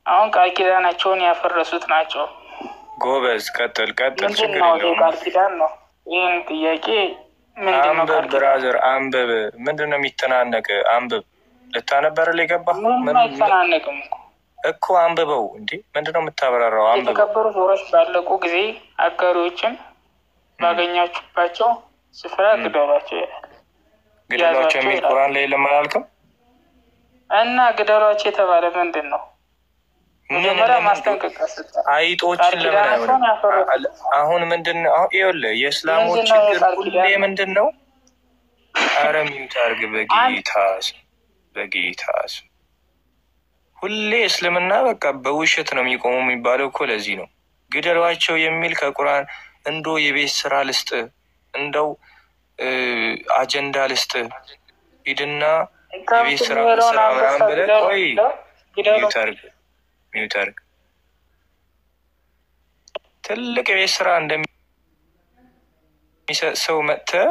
Speaker 12: አሁን ቃል ኪዳናቸውን ያፈረሱት ናቸው።
Speaker 1: ጎበዝ ቀጥል።
Speaker 12: ችግር የለውም። ቃል ኪዳን ነው። ይህን ጥያቄ ምንድነው?
Speaker 1: ብራዘር አንብብ። ምንድነው የሚተናነቅ? አንብብ። ልታነበር ላይ ገባህ?
Speaker 12: ምን አይተናነቅም
Speaker 1: እኮ አንብበው። እንዴ ምንድነው የምታበራራው? አንብበው።
Speaker 12: የተከበሩ ዞሮች ባለቁ ጊዜ አጋሪዎችን ባገኛችሁባቸው ስፍራ ግደሏቸው ይላል።
Speaker 1: ግደሏቸው የሚል ቁርአን ላይ የለም አላልክም?
Speaker 12: እና ግደሏቸው የተባለ ምንድን ነው? መጀመሪያ ማስጠንቀቂያ ሰጠ።
Speaker 1: አይጦችን ለምን አይሆንም? አሁን ምንድነው? አሁን ይኸውልህ የእስላሞች ችግር ሁሌ ምንድነው? ኧረ ሚውት አድርግ በጌታስ ሁሌ እስልምና በቃ በውሸት ነው የሚቆመው የሚባለው እኮ ለዚህ ነው። ግደሏቸው የሚል ከቁርአን እንዶ የቤት ስራ ልስጥ እንደው አጀንዳ ልስጥ ሂድና የቤት ስራ ምናምን ብለህ ቆይ ሚውት አድርግ። ትልቅ የቤት ስራ እንደሚሰጥ ሰው መጥተህ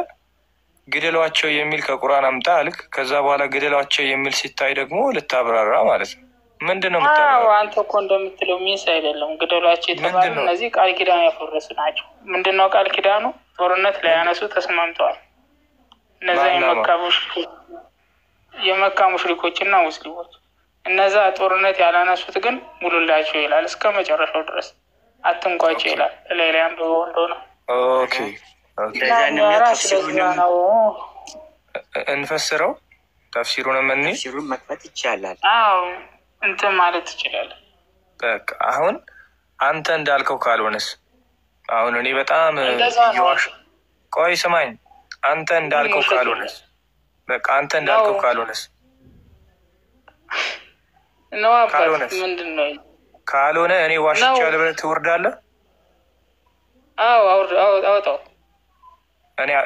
Speaker 1: ግደሏቸው የሚል ከቁርአን አምጣ አልክ። ከዛ በኋላ ግደሏቸው የሚል ሲታይ ደግሞ ልታብራራ ማለት ነው። ምንድነው የምታብራራው?
Speaker 12: አንተ እኮ እንደምትለው ሚስ አይደለም። ግደሏቸው የተባሉ እነዚህ ቃል ኪዳን ያፈረሱ ናቸው። ምንድነው ቃል ኪዳኑ? ጦርነት ላይ ያነሱ ተስማምተዋል። እነዛ የመካ ሙሽሪኮችና ሙስሊሞች እነዛ ጦርነት ያላነሱት ግን ሙሉላቸው ይላል። እስከ መጨረሻው ድረስ አትንኳቸው ይላል። ሌላም እንደሆነ
Speaker 1: ኦኬ እንፈስረው። ተፍሲሩን
Speaker 11: መክፈት ይቻላል።
Speaker 12: አዎ እንትን ማለት ትችላለህ።
Speaker 1: በቃ አሁን አንተ እንዳልከው ካልሆነስ? አሁን እኔ በጣም ቆይ ስማኝ። አንተ እንዳልከው ካልሆነስ? በቃ አንተ እንዳልከው ካልሆነስ?
Speaker 12: ምንድነው?
Speaker 1: ካልሆነ እኔ ዋሽቻለሁ ብለህ ትወርዳለህ?
Speaker 12: አዎ አውጣው።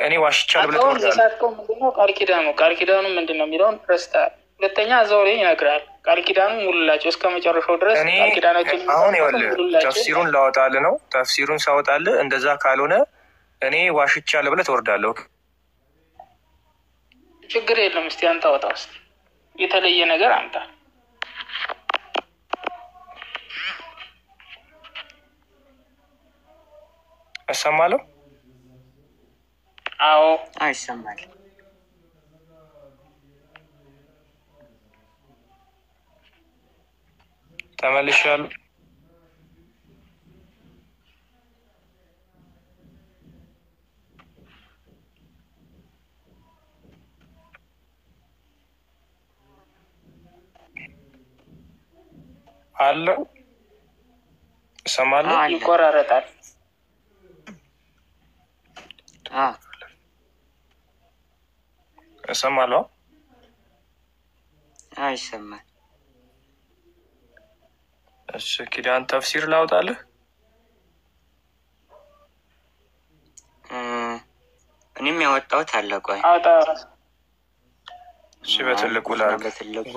Speaker 1: እኔ ዋሽቻለሁ ብለህ ትወርዳለህ?
Speaker 12: ምንድነው ቃል ኪዳኑ? ቃል ኪዳኑ ምንድነው የሚለውን ረስተሃል። ሁለተኛ እዛው ላይ ይነግራል። ቃል ኪዳኑ ሙሉላቸው እስከ መጨረሻው ድረስ ቃል ኪዳናችን።
Speaker 1: አሁን ይኸውልህ ተፍሲሩን ላወጣልህ ነው። ተፍሲሩን ሳወጣልህ እንደዛ ካልሆነ እኔ ዋሽቻለሁ ብለህ ትወርዳለህ።
Speaker 12: ችግር የለም። እስቲ አንተ አውጣ። እስቲ የተለየ ነገር አምጣ።
Speaker 1: እሰማለሁ።
Speaker 12: አዎ
Speaker 11: ይሰማል።
Speaker 1: ተመልሻለሁ። አለው እሰማለሁ።
Speaker 12: ይቆራረጣል።
Speaker 1: እሰማለሁ።
Speaker 11: ይሰማል።
Speaker 1: እሺ ኪዳን ተፍሲር ላውጣልህ?
Speaker 11: እኔም ያወጣሁት አለ። ቆይ
Speaker 12: አውጣ።
Speaker 1: እሺ በትልቁ ላድርግ።
Speaker 11: በትልቁ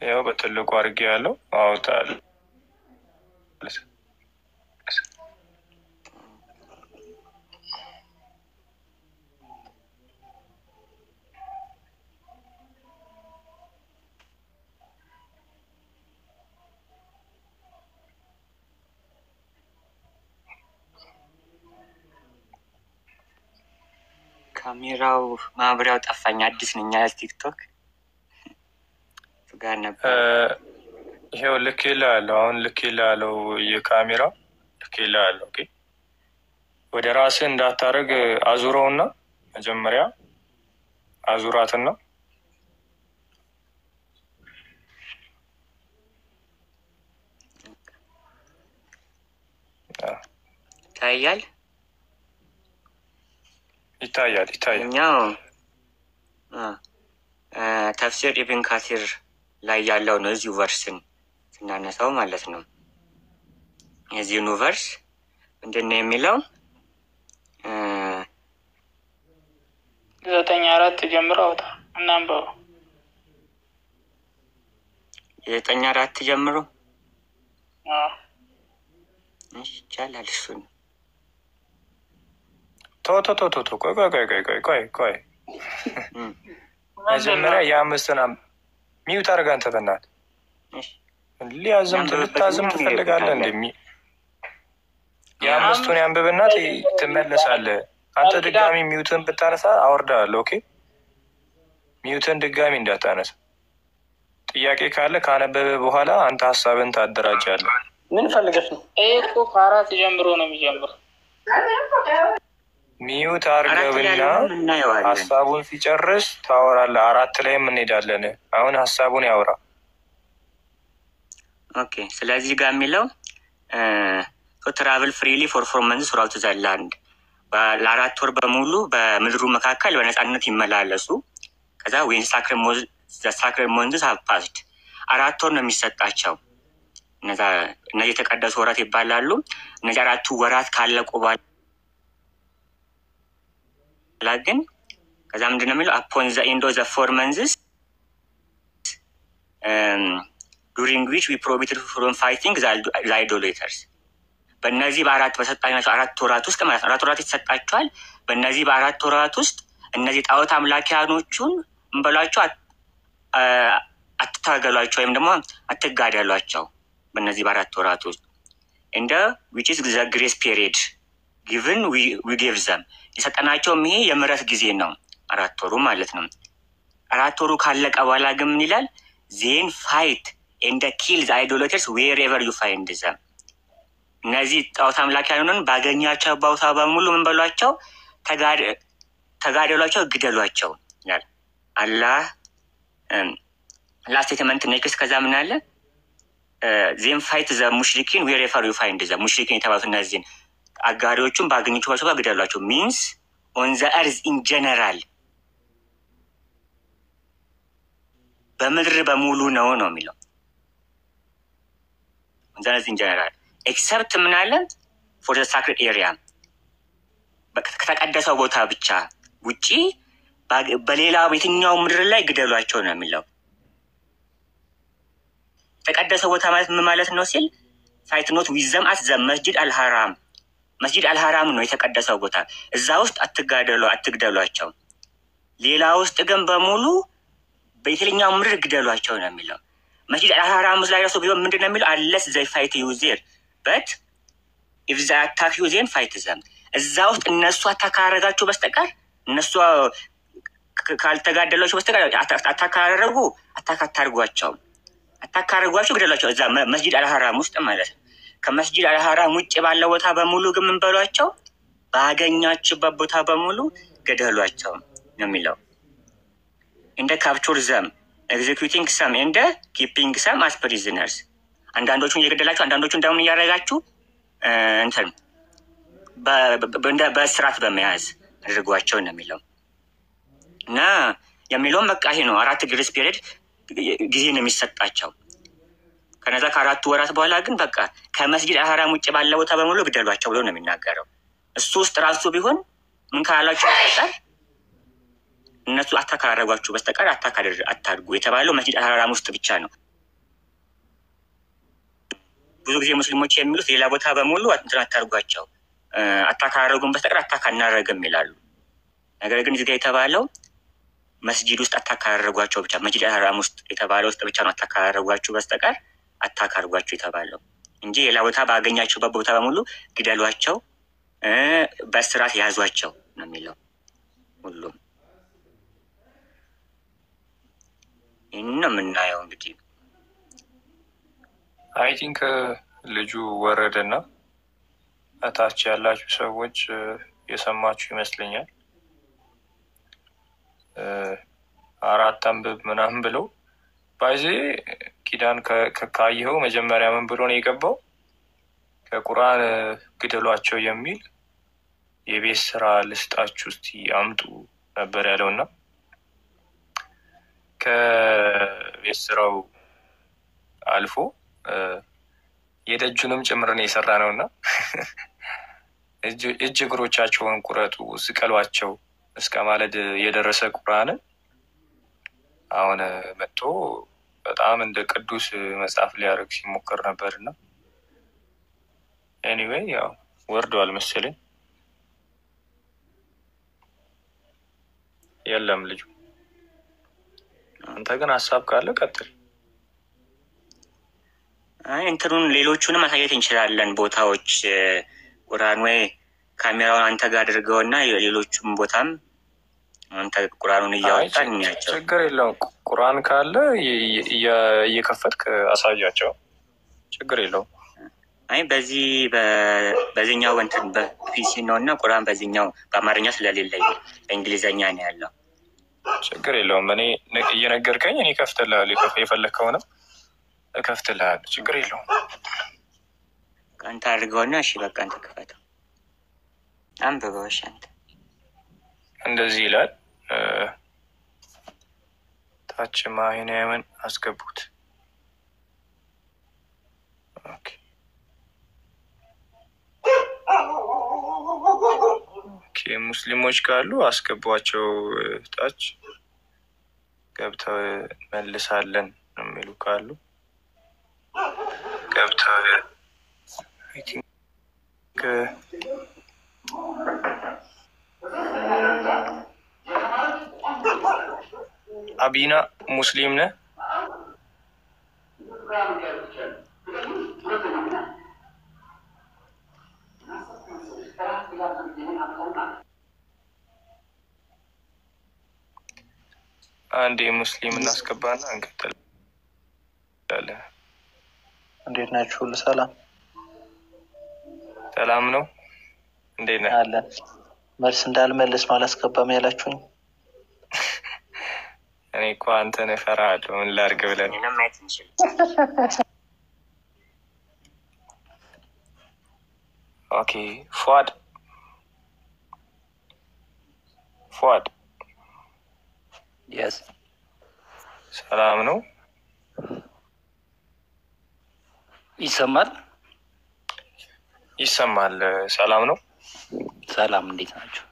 Speaker 1: ያው በትልቁ አድርጌ ያለው አውጣለሁ።
Speaker 11: ካሜራው ማብሪያው ጠፋኝ። አዲስ ነኝ ቲክቶክ ጋር ነበር።
Speaker 1: ይሄው ልኬልሃለሁ። አሁን ልኬልሃለሁ። የካሜራው ልኬልሃለሁ። ኦኬ ወደ ራስህ እንዳታረግ አዙረውና መጀመሪያ አዙራትና
Speaker 11: ይታያል።
Speaker 1: ይታያል።
Speaker 11: ተፍሲር ኢብን ካሲር ላይ ያለው ነው። እዚሁ ቨርስን ስናነሳው ማለት ነው። የዚህኑ ቨርስ ምንድን ነው የሚለው?
Speaker 12: 9:4 ጀምሮ አውጣ እናንበው።
Speaker 11: 9:4 ጀምሮ ይቻላል። እሱን
Speaker 1: ቆይ መጀመሪያ የአምስትን ሚዩት አድርጋ አንተ በእናትህ ልታዝም ትፈልጋለህ? እንደ የአምስቱን ያንብብና ትመለሳለህ። አንተ ድጋሚ ሚዩትን ብታነሳ አወርዳለሁ። ኦኬ ሚዩትን ድጋሚ እንዳታነሳ። ጥያቄ ካለ ካነበበ በኋላ አንተ ሀሳብን ታደራጃለህ።
Speaker 12: ምን ፈልገሽ ነው? እኮ 4 ጀምሮ ነው የሚጀምረው።
Speaker 1: ሚዩት አርገብና ሀሳቡን ሲጨርስ ታወራለህ። 4 ላይም እንሄዳለን። አሁን ሀሳቡን ያወራ።
Speaker 11: ኦኬ ስለዚህ ጋር የሚለው ትራቭል ፍሪሊ ፎር 4 months throughout the land ለ4 ወር በሙሉ በምድሩ መካከል በነፃነት ይመላለሱ። ከዛ ዌን ሳክሬድ ሞንዝስ ሃቭ ፓስድ 4 ወር ነው የሚሰጣቸው። እነዚህ የተቀደሱ ወራት ይባላሉ። እነዚህ 4ቱ ወራት ካለቁ በኋላ ግን ከዛ ምንድን ነው የሚለው? upon the end of the 4 months during which we prohibited from fighting the idolaters በእነዚህ በ4 በሰጣቸው 4 ወራት ውስጥ ማለት ነው። 4 ወራት ይሰጣቸዋል። በእነዚህ በ4 ወራት ውስጥ እነዚህ ጣዖት አምላኪያኖቹን እንበሏቸው አትታገሏቸው ወይም ደግሞ አትጋደሏቸው። በእነዚህ በ4 ወራት ውስጥ እንደ which is the grace period given we gave them የሰጠናቸውም ይሄ የምህረት ጊዜ ነው። 4 ወሩ ማለት ነው። 4 ወሩ ካለቀ በኋላ ግን ምን ይላል? then fight and kill the idolaters wherever you find them እነዚህ ጣዖት አምላኪያኑን ባገኛቸው ቦታ በሙሉ ምን በሏቸው? ተጋደሏቸው፣ ግደሏቸው ይላል አላህ። ላስት ስቴትመንት ኔክስት ከዛ ምን አለ? ዜም ፋይት ዘ ሙሽሪኪን ዌሬቨር ዩ ፋይንድ ዘ ሙሽሪኪን የተባሉት እነዚህን አጋሪዎቹን ባገኙባቸው ጋር ግደሏቸው። ሚንስ ኦን ዘ እርዝ ኢን ጀነራል በምድር በሙሉ ነው የሚለው። ኦን ዘ እርዝ ኢን ጀነራል ኤክሰፕት ምን አለ? ፎር ዘ ሳክሬድ ኤሪያ ከተቀደሰው ቦታ ብቻ ውጪ በሌላ የትኛው ምድር ላይ ግደሏቸው ነው የሚለው። የተቀደሰው ቦታ ማለት ምን ማለት ነው ሲል ፋይት ኖት ዊዝ ዘም አት ዘ መስጂድ አልሐራም መስጂድ አልሐራም ነው የተቀደሰው ቦታ። እዛ ውስጥ አትግደሏቸው። ሌላ ውስጥ ግን በሙሉ በየትኛው ምድር ግደሏቸው ነው የሚለው። መስጂድ አልሐራም ላይ ራሱ ቢሆን ምንድን ነው የሚለው? አንለስ ዘይ ፋይት ዩ ዜር በት ኢፍ ዘይ አታክ ዩ ዜን ፋይት ዘም እዛ ውስጥ እነሱ አታካረጋቸው በስተቀር እነሱ ካልተጋደሏቸው በስተቀር አታካረጉ አታካታርጓቸው አታካረጓቸው ግደሏቸው። እዛ መስጂድ አልሐራም ውስጥ ማለት ነው። ከመስጂድ አልሐራም ውጭ ባለው ቦታ በሙሉ ግን ምን በሏቸው? ባገኛችሁበት ቦታ በሙሉ ገደሏቸው ነው የሚለው። እንደ ካፕቹር ዘም ኤግዜኪዩቲንግ ሰም ኤንድ ኪፒንግ ሰም አስ ፕሪዝነርስ። አንዳንዶቹን እየገደላችሁ አንዳንዶቹን ደግሞ እያደረጋችሁ እንትን በስርዓት በመያዝ አድርጓቸው ነው የሚለው እና የሚለውም በቃ ይሄ ነው። 4 ግሬስ ፒሪየድ ጊዜ ነው የሚሰጣቸው። ከነዛ ከ4 ወራት በኋላ ግን በቃ ከመስጊድ አህራም ውጭ ባለ ቦታ በሙሉ ግደሏቸው ብሎ ነው የሚናገረው። እሱ ውስጥ ራሱ ቢሆን ምን ካላችሁ በስተቀር እነሱ አታክ አደረጓችሁ በስተቀር አታክ አታድርጉ የተባለው መስጊድ አህራም ውስጥ ብቻ ነው። ብዙ ጊዜ ሙስሊሞች የሚሉት ሌላ ቦታ በሙሉ እንትን አታርጓቸው አታክ አደረጉን በስተቀር አታክ አናደርግም ይላሉ። ነገር ግን እዚህ ጋር የተባለው መስጊድ ውስጥ አታክ አደረጓቸው ብቻ መስጊድ አህራም ውስጥ የተባለው ውስጥ ብቻ ነው አታክ አደረጓችሁ በስተቀር አታክ አድርጓችሁ የተባለው እንጂ ሌላ ቦታ ባገኛችሁበት ቦታ በሙሉ ግደሏቸው፣ በስርዓት ያዟቸው ነው የሚለው ሁሉም። ይህን ነው የምናየው። እንግዲህ
Speaker 1: አይ ቲንክ ልጁ ወረደና እታች ያላችሁ ሰዎች የሰማችሁ ይመስለኛል። 4 አንብብ ምናምን ብለው ባይዜ ኪዳን ካየኸው መጀመሪያ ምን ብሎ ነው የገባው? ከቁርአን ግደሏቸው የሚል የቤት ስራ ልስጣችሁ እስቲ አምጡ ነበር ያለውና ከቤት ስራው አልፎ የደጁንም ጭምር ነው የሰራ ነውና እጅ እግሮቻቸውን ቁረጡ ስቀሏቸው እስከ ማለት የደረሰ ቁርአንን አሁን መጥቶ በጣም እንደ ቅዱስ መጽሐፍ ሊያደርግ ሲሞክር ነበርና ኤኒዌይ ያው ወርዷል መሰለኝ። የለም ልጁ። አንተ ግን ሀሳብ ካለ ቀጥል።
Speaker 11: አይ እንትሩን ሌሎቹንም ማሳየት እንችላለን ቦታዎች ቁርአን ወይ ካሜራውን አንተ ጋር አድርገውና ሌሎቹም ቦታም አንተ ቁርአኑን እያወጣኛቸው
Speaker 1: ችግር የለውም። ቁርአን ካለ እየከፈትክ አሳያቸው ችግር የለውም።
Speaker 11: አይ በዚህኛው እንትን በፒሲ ነውና ቁርአን በዚህኛው በአማርኛ ስለሌለኝ በእንግሊዘኛ ነው ያለው።
Speaker 1: ችግር የለውም። እኔ እየነገርከኝ እኔ ከፍትልሃለሁ። የፈለግከው ነው እከፍትልሃለሁ። ችግር የለውም።
Speaker 11: አንተ አድርገውና እሺ በቃ አንተ ክፈተው አንብበው። እሺ አንተ
Speaker 1: እንደዚህ ይላል። ታች ማይነምን አስገቡት። ኦኬ ሙስሊሞች ካሉ አስገቧቸው። ታች ገብተው መልሳለን የሚሉ ካሉ ገብተው አይ ቲንክ አቢና ሙስሊም ነህ? አንዴ ሙስሊም እናስገባና እንቀጥላለን።
Speaker 13: እንዴት ናችሁ? ሁሉ ሰላም
Speaker 1: ሰላም ነው? እንዴት ነህ?
Speaker 13: አለን። መልስ እንዳልመልስ ነው አላስገባም ያላችሁኝ።
Speaker 1: እኔ እኮ አንተን እፈራለሁ። ምን ላድርግ ብለን ኦኬ ፏድ
Speaker 13: የስ
Speaker 1: ሰላም ነው?
Speaker 13: ይሰማል?
Speaker 1: ይሰማል። ሰላም ነው?
Speaker 13: ሰላም። እንዴት ናችሁ?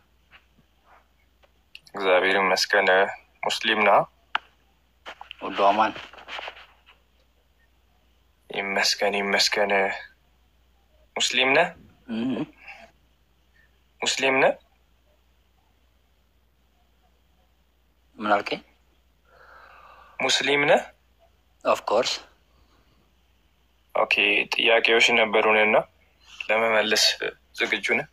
Speaker 1: እግዚአብሔር ይመስገን። ሙስሊም ነህ?
Speaker 13: ሁሉ አማን
Speaker 1: ይመስገን ይመስገን። ሙስሊም ነህ? ሙስሊም ነህ?
Speaker 13: ምን አልከኝ?
Speaker 1: ሙስሊም ነህ?
Speaker 13: ኦፍ ኮርስ።
Speaker 1: ኦኬ ጥያቄዎች ነበሩንና ለመመለስ ዝግጁ ነህ?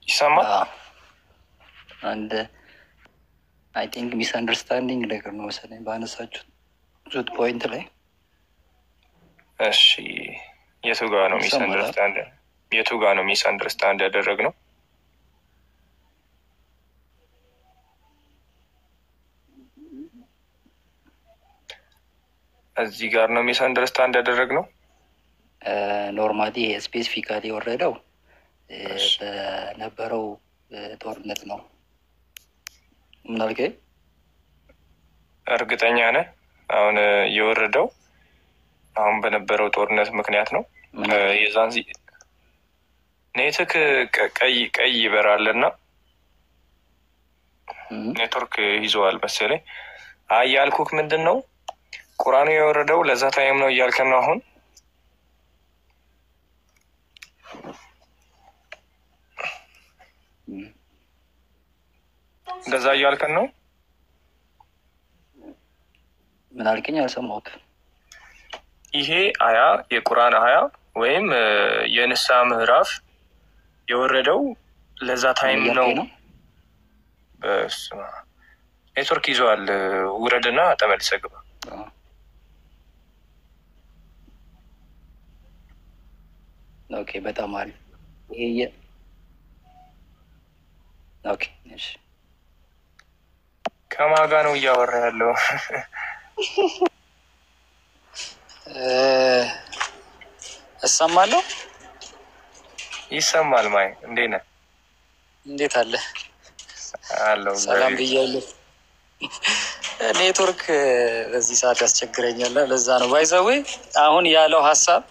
Speaker 1: ይሰማል?
Speaker 13: አንድ አይ ቲንክ ሚስ አንደርስታንዲንግ ነገር ነው መሰለኝ ባነሳችሁት ፖይንት ላይ።
Speaker 1: እሺ የቱ ጋር ነው ሚስ አንደርስታንዲንግ? የቱ ጋር ነው ሚስ አንደርስታንድ ያደረግነው? እዚህ ጋር ነው ሚስ አንደርስታንድ ያደረግነው።
Speaker 14: ኖርማሊ ስፔሲፊካሊ የወረደው በነበረው ጦርነት ነው። ምን አልከኝ?
Speaker 1: እርግጠኛ ነህ? አሁን የወረደው አሁን በነበረው ጦርነት ምክንያት ነው። የዛን ኔትክ ቀይ ይበራልና ኔትወርክ ይዘዋል መሰለኝ። አይ ያልኩክ ምንድን ነው ቁርአኑ የወረደው ለዛ ታይም ነው እያልከን ነው አሁን? እንደዛ እያልከን ነው?
Speaker 14: ምን አልከኝ? አልሰማሁትም።
Speaker 1: ይሄ አያ የቁርአን አያ ወይም የንስሐ ምዕራፍ የወረደው ለዛ ታይም ነው። ኔትወርክ ይዘዋል። ውረድና ተመልሰህ ግባ።
Speaker 14: ኦኬ፣ በጣም አሪፍ። ይሄ ኦኬ፣ እሺ።
Speaker 1: ከማን ጋር ነው እያወራ ያለው?
Speaker 14: እሰማለሁ።
Speaker 1: ይሰማል። ማይ እንዴት ነህ?
Speaker 14: እንዴት አለ?
Speaker 1: አለው።
Speaker 14: ሰላም ብያለሁ። ኔትወርክ በዚህ ሰዓት ያስቸግረኛል። ለዛ ነው ባይዘዌ አሁን ያለው ሀሳብ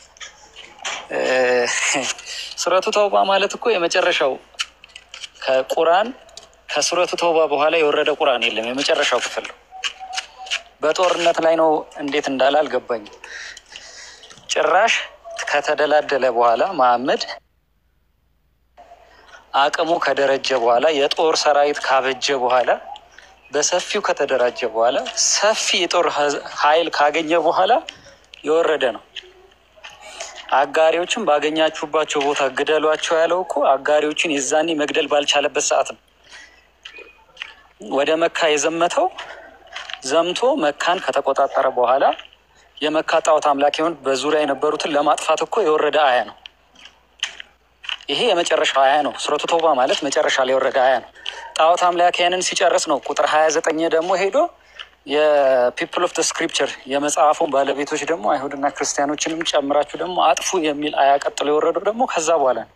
Speaker 14: ሱረቱ ተውባ ማለት እኮ የመጨረሻው ከቁርአን ከሱረቱ ተውባ በኋላ የወረደ ቁርአን የለም። የመጨረሻው ክፍል ነው። በጦርነት ላይ ነው። እንዴት እንዳለ አልገባኝም። ጭራሽ ከተደላደለ በኋላ መሐመድ አቅሙ ከደረጀ በኋላ የጦር ሰራዊት ካበጀ በኋላ በሰፊው ከተደራጀ በኋላ ሰፊ የጦር ኃይል ካገኘ በኋላ የወረደ ነው። አጋሪዎችን ባገኛችሁባቸው ቦታ ግደሏቸው ያለው እኮ አጋሪዎችን የዛኔ መግደል ባልቻለበት ሰዓት ነው። ወደ መካ የዘመተው ዘምቶ መካን ከተቆጣጠረ በኋላ የመካ ጣዖት አምላኪውን በዙሪያ የነበሩትን ለማጥፋት እኮ የወረደ አያ ነው። ይሄ የመጨረሻው አያ ነው። ሱረቱ ተውባ ማለት መጨረሻ ላይ የወረደ አያ ነው። ጣዖት አምላኪያንን ሲጨርስ ነው ቁጥር 29 ደግሞ ሄዶ የፒፕል ኦፍ ስክሪፕቸር የመጽሐፉን ባለቤቶች ደግሞ አይሁድና ክርስቲያኖችንም ጨምራችሁ ደግሞ አጥፉ የሚል አያ ቀጥሎ የወረደው ደግሞ ከዛ በኋላ ነው።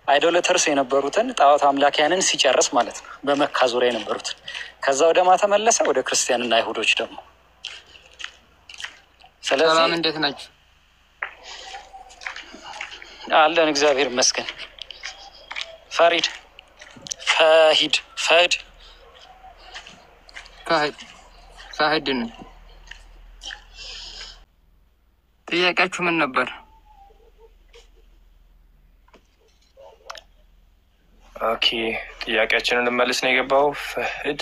Speaker 14: አይዶለተርስ የነበሩትን ጣዖት አምላኪያንን ሲጨርስ ማለት ነው፣ በመካ ዙሪያ የነበሩትን። ከዛ ወደ ማ ተመለሰ? ወደ ክርስቲያንና አይሁዶች ደግሞ። ስለዚህ
Speaker 2: ሰላም፣ እንዴት ናችሁ?
Speaker 14: አለን፣ እግዚአብሔር ይመስገን። ፈሂድ
Speaker 2: ነው። ጥያቄያችሁ ምን ነበር?
Speaker 1: ኦኬ፣ ጥያቄያችንን ልመልስ ነው የገባው። ፈሂድ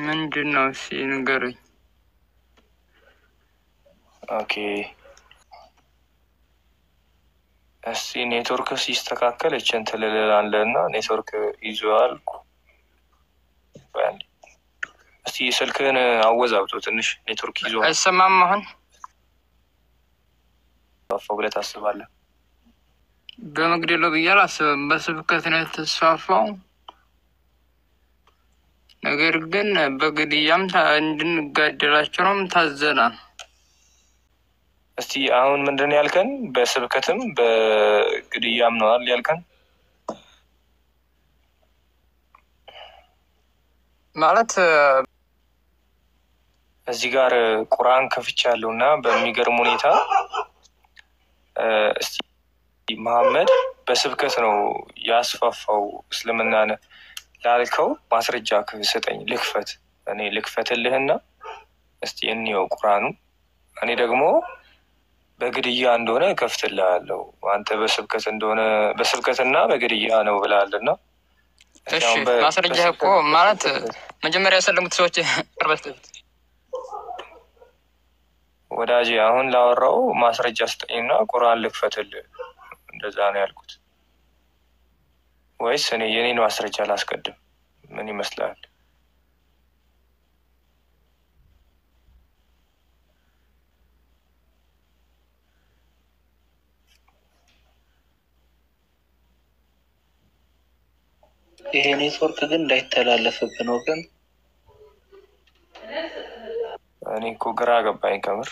Speaker 2: ምንድን ነው? እስኪ ንገረኝ።
Speaker 1: ኦኬ፣ እስቲ ኔትወርክ ሲስተካከል እችን ትልልላለህ እና ኔትወርክ ይዘዋል። እስቲ ስልክህን አወዛብቶ ትንሽ ኔትወርክ ይዘዋል።
Speaker 2: አይሰማም አሁን?
Speaker 1: ተስፋፋው ብለህ ታስባለህ?
Speaker 2: በመግደሎ ብዬ አላስብም። በስብከት ነው የተስፋፋው። ነገር ግን በግድያም እንድንጋደላቸውም ታዘናል።
Speaker 1: እስቲ አሁን ምንድን ያልከን? በስብከትም በግድያም ነዋል ያልከን
Speaker 2: ማለት
Speaker 1: እዚህ ጋር ቁርአን ከፍቻለሁ እና በሚገርም ሁኔታ እስቲ መሐመድ በስብከት ነው ያስፋፋው እስልምናን ላልከው ማስረጃ ስጠኝ። እኔ ልክፈትልህና እስቲ እንየው ቁርአኑ። እኔ ደግሞ በግድያ እንደሆነ ከፍትልሃለሁ። አንተ በስብከት እንደሆነ በስብከትና በግድያ ነው ብለሃልና።
Speaker 2: እሺ፣ ማስረጃ እኮ ማለት መጀመሪያ ያሰለሙት ሰዎች ቅርበት
Speaker 1: ወዳጄ፣ አሁን ላወራው ማስረጃ ስጠኝና ቁርአን ልክፈትልህ። እንደዛ ነው ያልኩት። ወይስ እኔ የኔን ማስረጃ ላስቀድም? ምን ይመስላል?
Speaker 13: ይሄ ኔትወርክ ግን እንዳይተላለፍብን ወገን።
Speaker 1: እኔ እኮ ግራ ገባኝ ከምር።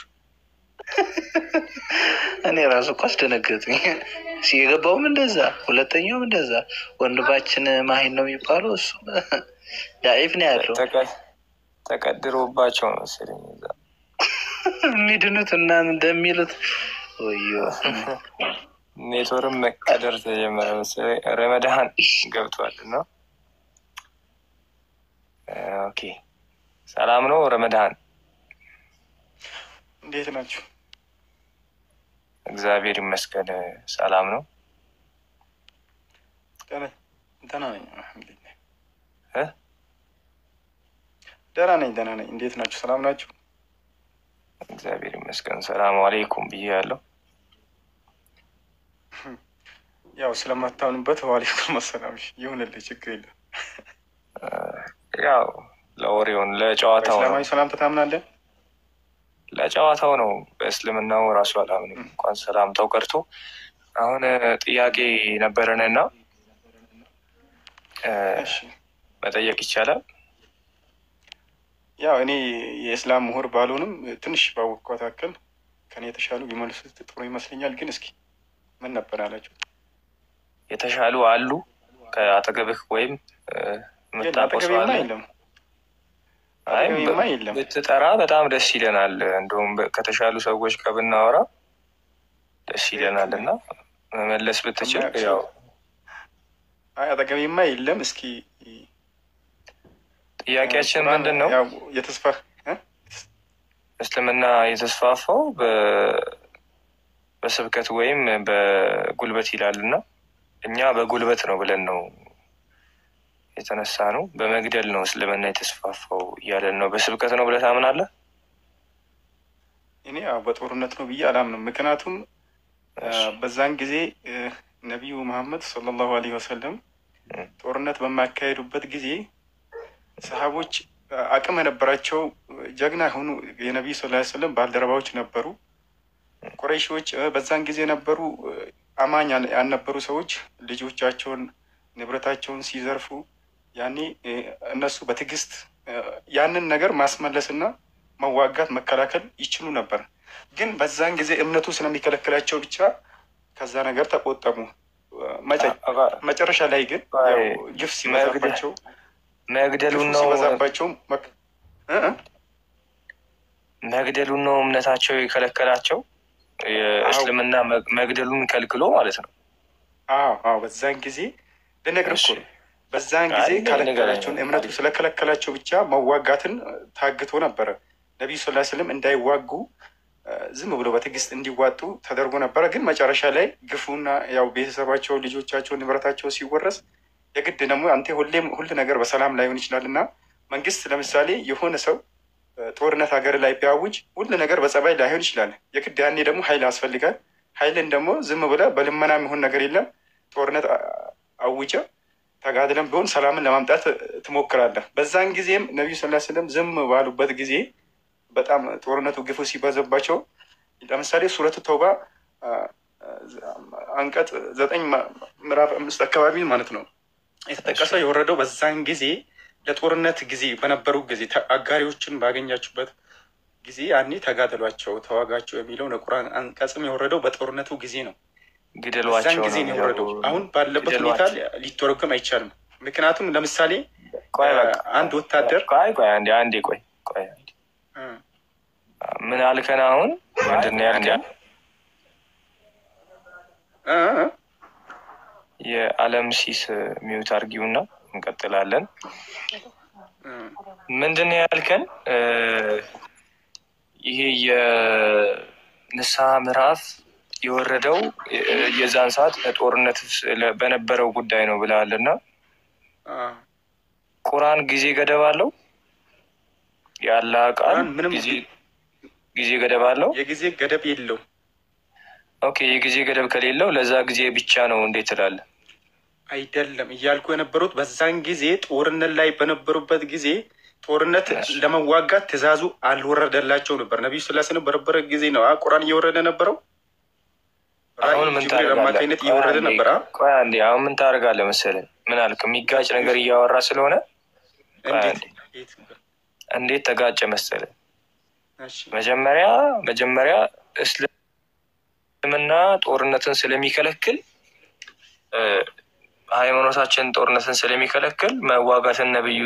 Speaker 13: እኔ ራሱ እኮ አስደነገጥኝ። የገባውም እንደዛ ሁለተኛውም እንደዛ። ወንድማችን ማሂን ነው የሚባለው እሱ ዳኢፍ ነው ያለው።
Speaker 1: ተቀድሮባቸው ነው መሰለኝ እዛ
Speaker 13: የሚድኑት እና እንደሚሉት ወዮ
Speaker 1: ኔትወርክ መቀደር ተጀመረ መሰለኝ። ረመዳን ገብቷል ነው። ኦኬ ሰላም ነው ረመዳን፣
Speaker 15: እንዴት ናችሁ?
Speaker 1: እግዚአብሔር ይመስገን ሰላም ነው።
Speaker 15: ደህና ነኝ አልሐምዱሊላህ። ደህና ነኝ። እንዴት ናችሁ? ሰላም ናችሁ?
Speaker 1: እግዚአብሔር ይመስገን። ሰላም አለይኩም ብያለሁ።
Speaker 15: ያው ስለማታምኑበት ዋሌኩም ሰላም ይሁንልህ፣ ችግር የለም።
Speaker 1: ያው ለወሬውን ለጨዋታው ነው።
Speaker 15: ሰላማዊ ሰላም ታምናለህ?
Speaker 1: ለጨዋታው ነው። በእስልምናው ራሱ አላምንም እንኳን ሰላምታው ቀርቶ። አሁን ጥያቄ ነበረንና መጠየቅ ይቻላል?
Speaker 15: ያው እኔ የእስላም ምሁር ባልሆንም ትንሽ ባወቅኳት አክል ከኔ የተሻሉ ቢመልሱት ጥሩ ይመስለኛል። ግን እስኪ ምን ነበር አላችሁ?
Speaker 1: የተሻሉ አሉ ከአጠገብህ ወይም የምታውቀው አለ?
Speaker 15: የለም
Speaker 1: ብትጠራ በጣም ደስ ይለናል። እንደውም ከተሻሉ ሰዎች ከብናወራ ደስ ይለናል እና መመለስ ብትችል። ያው
Speaker 15: አጠገቤማ የለም። እስኪ
Speaker 1: ጥያቄያችን ምንድን ነው?
Speaker 15: የተስፋ
Speaker 1: እስልምና የተስፋፋው በስብከት ወይም በጉልበት ይላል እና እኛ በጉልበት ነው ብለን ነው የተነሳ ነው። በመግደል ነው እስልምና የተስፋፋው እያለን ነው። በስብከት ነው ብለህ ታምናለህ?
Speaker 15: እኔ በጦርነት ነው ብዬ አላምንም። ምክንያቱም በዛን ጊዜ ነቢዩ መሐመድ ሰለላሁ ዐለይሂ ወሰለም ጦርነት በማካሄዱበት ጊዜ ሰሃቦች አቅም የነበራቸው ጀግና የሆኑ የነቢዩ ሰለላሁ ዐለይሂ ወሰለም ባልደረባዎች ነበሩ። ቁረይሾች በዛን ጊዜ ነበሩ። አማኝ ያልነበሩ ሰዎች ልጆቻቸውን ንብረታቸውን ሲዘርፉ ያኔ እነሱ በትዕግስት ያንን ነገር ማስመለስና መዋጋት መከላከል ይችሉ ነበር። ግን በዛን ጊዜ እምነቱ ስለሚከለክላቸው ብቻ ከዛ ነገር ተቆጠቡ። መጨረሻ ላይ ግን ግፍ ሲበዛባቸው
Speaker 1: መግደሉን ነው እምነታቸው የከለከላቸው። የእስልምና መግደሉን ከልክሎ ማለት ነው።
Speaker 15: አዎ በዛን ጊዜ ልነግርህ እኮ በዛን ጊዜ ከለከላቸውን እምነቱ ስለከለከላቸው ብቻ መዋጋትን ታግቶ ነበረ። ነቢዩ ሰለላሁ ዐለይሂ ወሰለም እንዳይዋጉ ዝም ብሎ በትዕግስት እንዲዋጡ ተደርጎ ነበረ። ግን መጨረሻ ላይ ግፉና ያው ቤተሰባቸው፣ ልጆቻቸው፣ ንብረታቸው ሲወረስ የግድ ደግሞ አንተ ሁሉ ነገር በሰላም ላይሆን ይችላል እና መንግስት ለምሳሌ የሆነ ሰው ጦርነት ሀገር ላይ ቢያውጅ ሁሉ ነገር በጸባይ ላይሆን ይችላል። የግድ ያኔ ደግሞ ኃይል ያስፈልጋል። ኃይልን ደግሞ ዝም ብለ በልመና የሚሆን ነገር የለም። ጦርነት አውጀ ተጋድለም ቢሆን ሰላምን ለማምጣት ትሞክራለህ። በዛን ጊዜም ነቢዩ ሰለላሁ ዐለይሂ ወሰለም ዝም ባሉበት ጊዜ በጣም ጦርነቱ ግፉ ሲበዛባቸው ለምሳሌ ሱረቱ ተውባ አንቀጽ 9 ምዕራፍ 5 አካባቢ ማለት ነው የተጠቀሰው የወረደው በዛን ጊዜ ለጦርነት ጊዜ በነበሩ ጊዜ አጋሪዎችን ባገኛችሁበት ጊዜ ያኔ ተጋደሏቸው፣ ተዋጋቸው የሚለውን ቁርአን አንቀጽም የወረደው በጦርነቱ ጊዜ ነው። በዛን ጊዜ ነው የወረደው። አሁን ባለበት ሁኔታ ሊተረጎም አይቻልም። ምክንያቱም ለምሳሌ አንድ ወታደር
Speaker 1: ቆይ ምን አልከን? አሁን ምንድን ነው ያልከን? የዓለም ሲስ ሚውት አርጊውና እንቀጥላለን። ምንድን ነው ያልከን? ይሄ የንስሐ ምዕራፍ የወረደው የዛን ሰዓት ለጦርነት በነበረው ጉዳይ ነው ብለሃል እና ቁርአን ጊዜ ገደብ አለው? ያለ ቃል ጊዜ ገደብ አለው?
Speaker 15: የጊዜ ገደብ የለው።
Speaker 1: ኦኬ፣ የጊዜ ገደብ ከሌለው ለዛ ጊዜ ብቻ ነው እንዴት ትላለህ?
Speaker 15: አይደለም እያልኩ የነበሩት በዛን ጊዜ ጦርነት ላይ በነበሩበት ጊዜ ጦርነት ለመዋጋት ትእዛዙ አልወረደላቸው ነበር። ነቢዩ ሰለላሁ ዐለይሂ ወሰለም በነበረ ጊዜ ነው ቁርአን እየወረደ ነበረው።
Speaker 1: አሁን ምን
Speaker 15: አማካኝነት እየወረደ ነበር።
Speaker 1: ቆይ አንዴ አሁን ምን ታደርጋለህ መሰለህ? ምን አልክ? የሚጋጭ ነገር እያወራ ስለሆነ እንዴት ተጋጨ መሰለህ? መጀመሪያ እስልምና ጦርነትን ስለሚከለክል ሃይማኖታችን ጦርነትን ስለሚከለክል መዋጋትን ነብዩ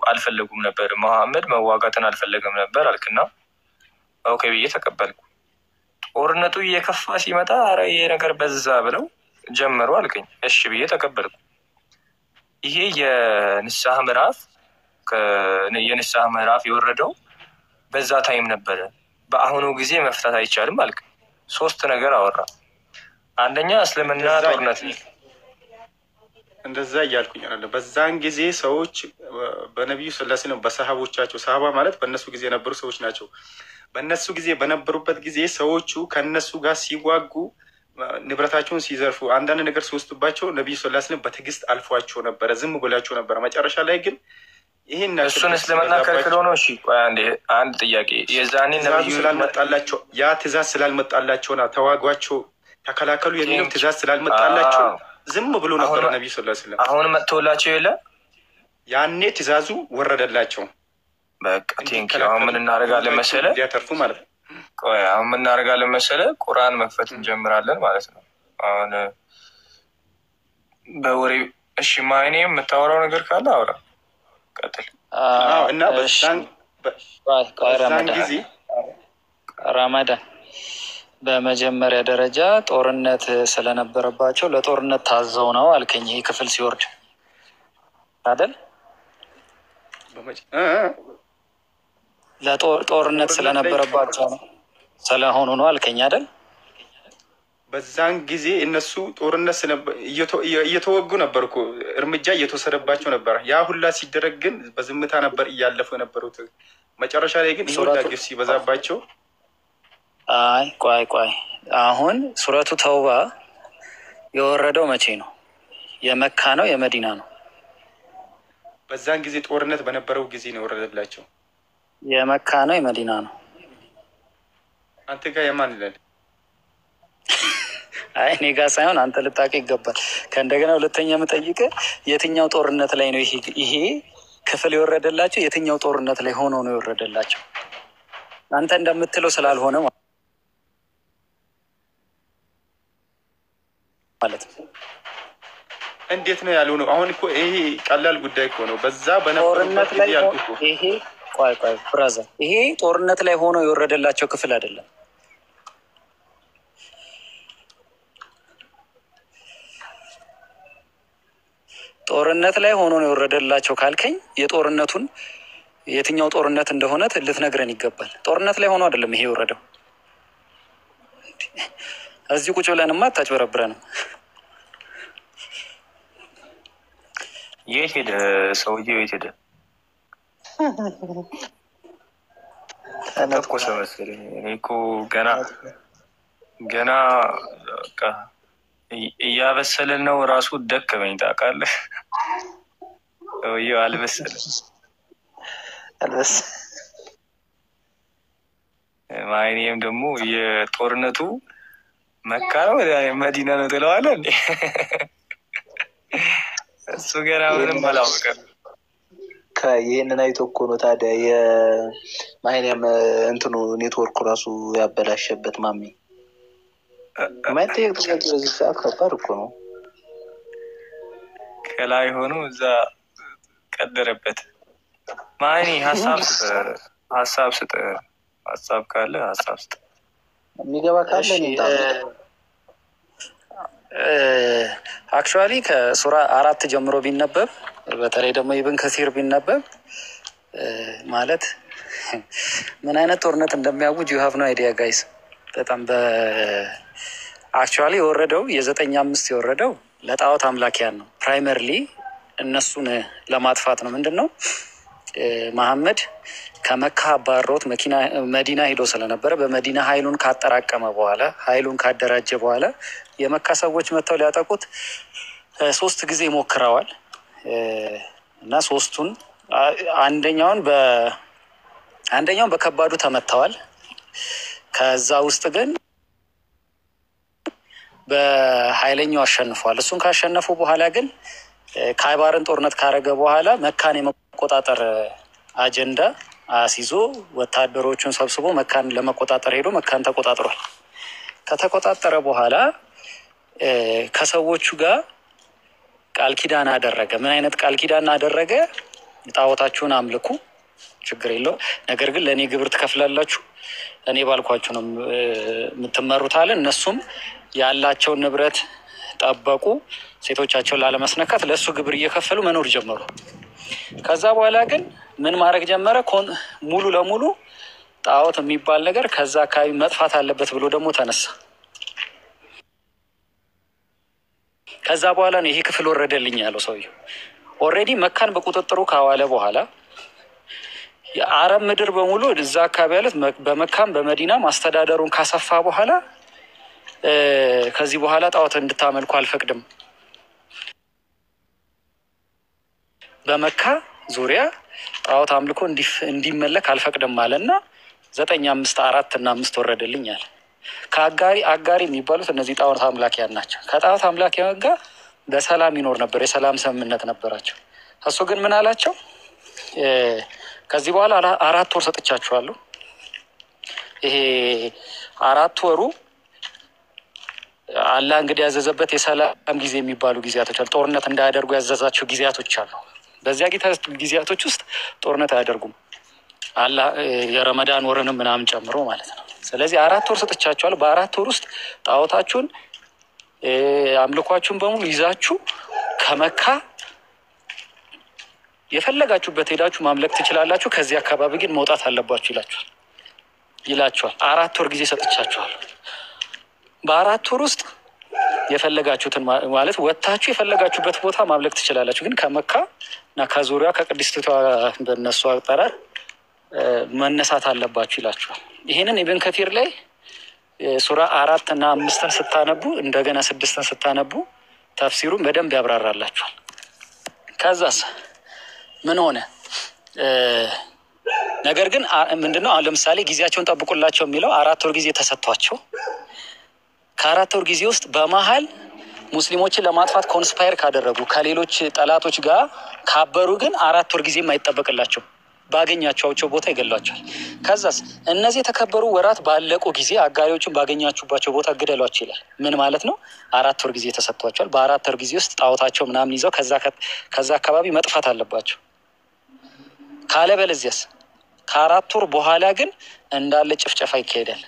Speaker 1: አልፈለጉም ነበር። መሐመድ መዋጋትን አልፈለገም ነበር አልክና ኦኬ ብዬ ተቀበልኩ። ጦርነቱ እየከፋ ሲመጣ አረ ይሄ ነገር በዛ ብለው ጀመሩ አልከኝ። እሺ ብዬ ተቀበልኩ። ይሄ የንስሐ ምዕራፍ የወረደው በዛ ታይም ነበረ። በአሁኑ ጊዜ መፍታት አይቻልም አልክ። 3 ነገር አወራ። አንደኛ እስልምና ጦርነት
Speaker 15: እንደዛ እያልኩኝ አይደለም። በዛን ጊዜ ሰዎች በነብዩ ሰለላሁ ዐለይሂ ወሰለም በሰሃቦቻቸው ሰሃባ ማለት በእነሱ ጊዜ የነበሩ ሰዎች ናቸው። በእነሱ ጊዜ በነበሩበት ጊዜ ሰዎቹ ከነሱ ጋር ሲዋጉ ንብረታቸውን ሲዘርፉ አንዳንድ ነገር ሲወስዱባቸው ነብዩ ሰለላሁ ዐለይሂ ወሰለም በትዕግስት አልፏቸው ነበረ፣ ዝም ብላቸው ነበረ። መጨረሻ ላይ ግን ይሄን
Speaker 1: እሱን እስልምና ከልክሎ ነው። እሺ ቆይ አንድ ጥያቄ። የዛኔ ነብዩ
Speaker 15: ስላልመጣላቸው ያ ትእዛዝ ስላልመጣላቸውና ተዋጓቸው ተከላከሉ የሚለው ትእዛዝ ስላልመጣላቸው ዝም ብሎ ነበር ነብዩ ሰለላሁ ዐለይሂ ወሰለም።
Speaker 1: አሁን መጥቶላቸው የለ
Speaker 15: ያኔ ትእዛዙ ወረደላቸው።
Speaker 1: በቃ ቴንኪው። አሁን ምን እናደርጋለን መሰለህ?
Speaker 15: ያተርፉ ማለት ነው።
Speaker 1: ቆይ አሁን ምን እናደርጋለን መሰለህ? ቁርአን መክፈት እንጀምራለን ማለት ነው። አሁን በወሬ እሺ ማይኔ የምታወራው ነገር ካለ አውራ ቀጥል።
Speaker 15: እና በዛን ጊዜ
Speaker 14: ረመዳን በመጀመሪያ ደረጃ ጦርነት ስለነበረባቸው ለጦርነት ታዘው ነው አልከኝ። ይህ ክፍል ሲወርድ አይደል? ለጦርነት ስለነበረባቸው ነው ስለሆኑ ነው አልከኝ አይደል?
Speaker 15: በዛን ጊዜ እነሱ ጦርነት እየተወጉ ነበር እኮ እርምጃ እየተወሰደባቸው ነበር። ያ ሁላ ሲደረግ ግን በዝምታ ነበር እያለፉ የነበሩት። መጨረሻ ላይ ግን ይሁላ ግፍ ሲበዛባቸው
Speaker 14: አይ ቆይ አሁን ሱረቱ ተውባ የወረደው መቼ ነው? የመካ ነው የመዲና ነው?
Speaker 15: በዛን ጊዜ ጦርነት በነበረው ጊዜ ነው የወረደላቸው።
Speaker 14: የመካ ነው የመዲና ነው?
Speaker 15: አንተ ጋር የማን ይላል?
Speaker 14: አይ እኔ ጋር ሳይሆን አንተ ልታውቅ ይገባል። ከእንደገና ሁለተኛ የምጠይቅህ የትኛው ጦርነት ላይ ነው ይሄ ክፍል የወረደላቸው? የትኛው ጦርነት ላይ ሆኖ ነው የወረደላቸው? አንተ እንደምትለው ስላልሆነ ማለት ነው።
Speaker 15: እንዴት ነው ያለው ነው? አሁን እኮ ይሄ ቀላል ጉዳይ እኮ ነው። በዛ በነበሩበት ጊዜ ያልኩህ እኮ
Speaker 14: ይሄ ቆይ ብራዘር፣ ይሄ ጦርነት ላይ ሆኖ የወረደላቸው ክፍል አይደለም። ጦርነት ላይ ሆኖ ነው የወረደላቸው ካልከኝ የጦርነቱን የትኛው ጦርነት እንደሆነ ልትነግረን ይገባል። ጦርነት ላይ ሆኖ አይደለም ይሄ የወረደው። እዚህ ቁጭ ብለንማ አታጭበረብረንም።
Speaker 1: የት ሄደ ሰውዬው? የት ሄደ? ተኮሰ መሰለኝ። እኔ እኮ ገና በቃ እያበሰልን ነው። ራሱ ደከመኝ ታውቃለህ። ሰውዬው አልበሰለም። ማይኔም ደግሞ የጦርነቱ መካ ነው መዲና ነው ትለዋለህ እንዴ? እሱ ገና ምንም አላወቀም።
Speaker 13: ይህንን አይቶ እኮ ነው ታዲያ የማይኒያም እንትኑ ኔትወርኩ ራሱ ያበላሸበት። ማሚ ማይጠየቅ ጥያቄ በዚህ ሰዓት ከባድ እኮ ነው።
Speaker 1: ከላይ ሆኖ እዛ ቀደረበት። ማይኒ ሀሳብ ስጥ። ሀሳብ ካለ ሀሳብ ስጥ።
Speaker 13: የሚገባ ካለ
Speaker 14: አክቹዋሊ ከሱራ 4 ጀምሮ ቢነበብ በተለይ ደግሞ ኢብን ከሲር ቢነበብ ማለት ምን አይነት ጦርነት እንደሚያውጅ ዩ ሃቭ ኖ አይዲያ ጋይስ። በጣም አክቹዋሊ የወረደው የ9:5 የወረደው ለጣዖት አምላኪያን ነው። ፕራይመርሊ እነሱን ለማጥፋት ነው። ምንድን ነው መሐመድ ከመካ ባሮት መዲና ሄዶ ስለነበረ በመዲና ኃይሉን ካጠራቀመ በኋላ ኃይሉን ካደራጀ በኋላ የመካ ሰዎች መጥተው ሊያጠቁት 3 ጊዜ ሞክረዋል እና ሶስቱን አንደኛውን በከባዱ ተመተዋል። ከዛ ውስጥ ግን በኃይለኛው አሸንፏል። እሱን ካሸነፉ በኋላ ግን ካይባርን ጦርነት ካረገ በኋላ መካን የመቆጣጠር አጀንዳ አስይዞ ወታደሮቹን ሰብስቦ መካን ለመቆጣጠር ሄዶ መካን ተቆጣጥሯል። ከተቆጣጠረ በኋላ ከሰዎቹ ጋር ቃል ኪዳን አደረገ። ምን አይነት ቃል ኪዳን አደረገ? ጣዖታችሁን አምልኩ፣ ችግር የለው፣ ነገር ግን ለእኔ ግብር ትከፍላላችሁ፣ እኔ ባልኳችሁ ነው የምትመሩት አለ። እነሱም ያላቸውን ንብረት ጠበቁ። ሴቶቻቸውን ላለመስነካት ለእሱ ግብር እየከፈሉ መኖር ጀመሩ። ከዛ በኋላ ግን ምን ማድረግ ጀመረ? ሙሉ ለሙሉ ጣዖት የሚባል ነገር ከዛ አካባቢ መጥፋት አለበት ብሎ ደግሞ ተነሳ። ከዛ በኋላ ነው ይሄ ክፍል ወረደልኝ ያለው ሰውየው። ኦልሬዲ መካን በቁጥጥሩ ካዋለ በኋላ የአረብ ምድር በሙሉ እዛ አካባቢ ያሉት በመካም በመዲና ማስተዳደሩን ካሰፋ በኋላ ከዚህ በኋላ ጣዖት እንድታመልኩ አልፈቅድም፣ በመካ ዙሪያ ጣዖት አምልኮ እንዲመለክ አልፈቅድም አለና 954 እና 5 ወረደልኝ አለ። አጋሪ የሚባሉት እነዚህ ጣዖት አምላኪያን ናቸው። ከጣዖት አምላኪያን ጋር በሰላም ይኖር ነበር፣ የሰላም ስምምነት ነበራቸው። እሱ ግን ምን አላቸው? ከዚህ በኋላ 4 ወር ሰጥቻችኋለሁ። ይሄ 4 ወሩ አላህ እንግዲህ ያዘዘበት የሰላም ጊዜ የሚባሉ ጊዜያቶች አሉ። ጦርነት እንዳያደርጉ ያዘዛቸው ጊዜያቶች አሉ። በዚያ ጊዜያቶች ውስጥ ጦርነት አያደርጉም። አላህ የረመዳን ወርንም ምናምን ጨምሮ ማለት ነው። ስለዚህ 4 ወር ሰጥቻችኋለሁ። በ4 ወር ውስጥ ጣዖታችሁን አምልኳችሁን በሙሉ ይዛችሁ ከመካ የፈለጋችሁበት ሄዳችሁ ማምለክ ትችላላችሁ። ከዚህ አካባቢ ግን መውጣት አለባችሁ ይላችኋል። 4 ወር ጊዜ ሰጥቻችኋል። በ4 ወር ውስጥ የፈለጋችሁትን ማለት ወጥታችሁ የፈለጋችሁበት ቦታ ማምለክ ትችላላችሁ። ግን ከመካ እና ከዙሪያ ከቅድስቲቷ በእነሱ አጠራር መነሳት አለባችሁ ይላችኋል። ይህንን ኢብን ከቲር ላይ ሱራ 4 እና 5 ስታነቡ እንደገና 6 ስታነቡ ተፍሲሩን በደንብ ያብራራላችኋል። ከዛስ ምን ሆነ? ነገር ግን ምንድነው አሁን ለምሳሌ ጊዜያቸውን ጠብቁላቸው የሚለው 4 ወር ጊዜ ተሰጥቷቸው ከ4 ወር ጊዜ ውስጥ በመሀል ሙስሊሞችን ለማጥፋት ኮንስፓየር ካደረጉ ከሌሎች ጠላቶች ጋር ካበሩ ግን 4 ወር ጊዜም አይጠበቅላቸው፣ ባገኛቸዋቸው ቦታ ይገሏቸዋል። ከዛስ እነዚህ የተከበሩ ወራት ባለቁ ጊዜ አጋሪዎችን ባገኛችሁባቸው ቦታ ግደሏቸው ይላል። ምን ማለት ነው? 4 ወር ጊዜ ተሰጥቷቸዋል። በ4 ወር ጊዜ ውስጥ ጣዖታቸው ምናምን ይዘው ከዛ አካባቢ መጥፋት አለባቸው። ካለበለዚያስ ከ4 ወር በኋላ ግን እንዳለ ጭፍጨፋ ይካሄዳል።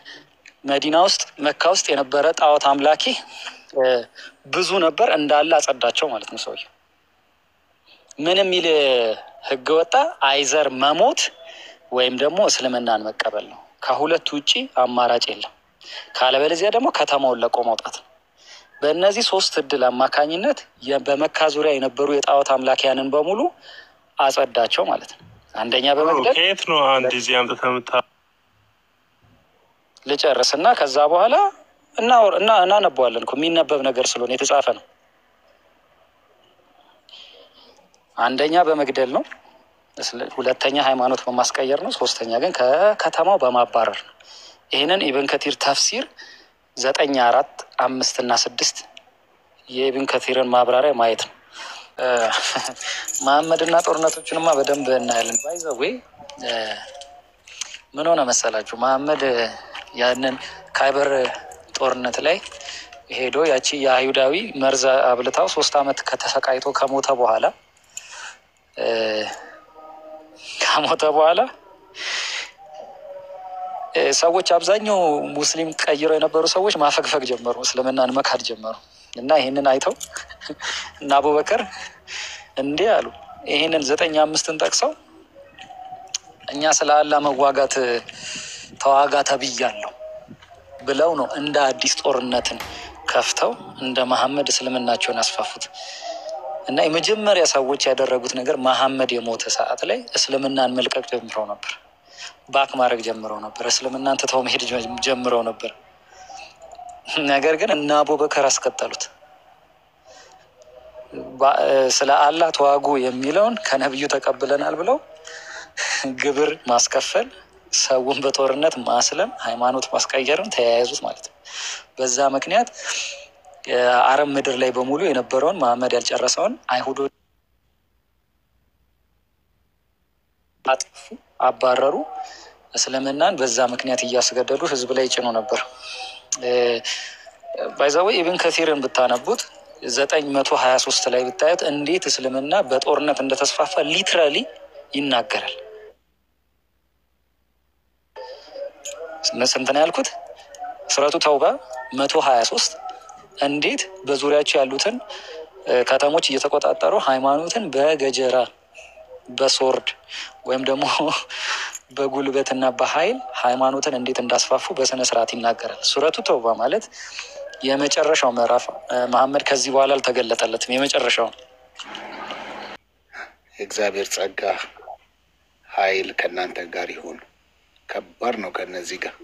Speaker 14: መዲና ውስጥ መካ ውስጥ የነበረ ጣዖት አምላኪ ብዙ ነበር፣ እንዳለ አጸዳቸው ማለት ነው። ሰውዬው ምን የሚል ህግ ወጣ? አይዘር መሞት ወይም ደግሞ እስልምናን መቀበል ነው። ከሁለቱ ውጪ አማራጭ የለም። ካለበለዚያ ደግሞ ከተማውን ለቆ መውጣት ነው። በእነዚህ 3 እድል አማካኝነት በመካ ዙሪያ የነበሩ የጣዖት አምላኪያንን በሙሉ አጸዳቸው ማለት ነው። አንደኛ በመግደል
Speaker 16: ከየት ነው አንድ ዚህ አምጥተምታ
Speaker 14: ልጨርስና ከዛ በኋላ እናነበዋለን እኮ የሚነበብ ነገር ስለሆነ የተጻፈ ነው። አንደኛ በመግደል ነው። ሁለተኛ ሃይማኖት በማስቀየር ነው። ሶስተኛ ግን ከከተማው በማባረር ነው። ይህንን ኢብን ከቲር ተፍሲር 9፣ 4፣ 5 እና 6 የኢብን ከቲርን ማብራሪያ ማየት ነው። መሐመድና ጦርነቶችንማ በደንብ እናያለን። ባይዘዌ ምን ሆነ መሰላችሁ? መሐመድ ያንን ካይበር ጦርነት ላይ ሄዶ ያቺ የአይሁዳዊ መርዝ አብልታው 3 ዓመት ከተሰቃይቶ ከሞተ በኋላ ሰዎች አብዛኛው ሙስሊም ቀይረው የነበሩ ሰዎች ማፈግፈግ ጀመሩ፣ እስልምናን መካድ ጀመሩ። እና ይህንን አይተው እና አቡበከር እንዲህ አሉ። ይህንን 9:5 ጠቅሰው እኛ ስለ አላህ መዋጋት ተዋጋ ተብያለሁ ብለው ነው እንደ አዲስ ጦርነትን ከፍተው እንደ መሐመድ እስልምናቸውን ያስፋፉት። እና የመጀመሪያ ሰዎች ያደረጉት ነገር መሐመድ የሞተ ሰዓት ላይ እስልምናን መልቀቅ ጀምረው ነበር፣ ባክ ማድረግ ጀምረው ነበር፣ እስልምናን ትተው መሄድ ጀምረው ነበር። ነገር ግን እነ አቡበከር አስቀጠሉት። ስለ አላህ ተዋጉ የሚለውን ከነብዩ ተቀብለናል ብለው ግብር ማስከፈል፣ ሰውን በጦርነት ማስለም፣ ሃይማኖት ማስቀየርን ተያያዙት ማለት ነው። በዛ ምክንያት አረብ ምድር ላይ በሙሉ የነበረውን መሐመድ ያልጨረሰውን አይሁዶች አጥፉ፣ አባረሩ። እስልምናን በዛ ምክንያት እያስገደዱ ህዝብ ላይ ይጭኑ ነበር። ባይዛዌ ኢብን ከሲርን ብታነቡት 923 ላይ ብታዩት እንዴት እስልምና በጦርነት እንደተስፋፋ ሊትራሊ ይናገራል። ስንት ነው ያልኩት? ሱረቱ ተውባ 123 እንዴት በዙሪያቸው ያሉትን ከተሞች እየተቆጣጠሩ ሃይማኖትን በገጀራ በሶርድ ወይም ደግሞ በጉልበትና በኃይል ሃይማኖትን እንዴት እንዳስፋፉ በስነ ስርዓት ይናገራል። ሱረቱ ተውባ ማለት የመጨረሻው ምዕራፍ መሐመድ ከዚህ በኋላ አልተገለጠለትም። የመጨረሻው
Speaker 7: የእግዚአብሔር ጸጋ ኃይል ከእናንተ ጋር ይሁን። ከባድ ነው ከነዚህ ጋር።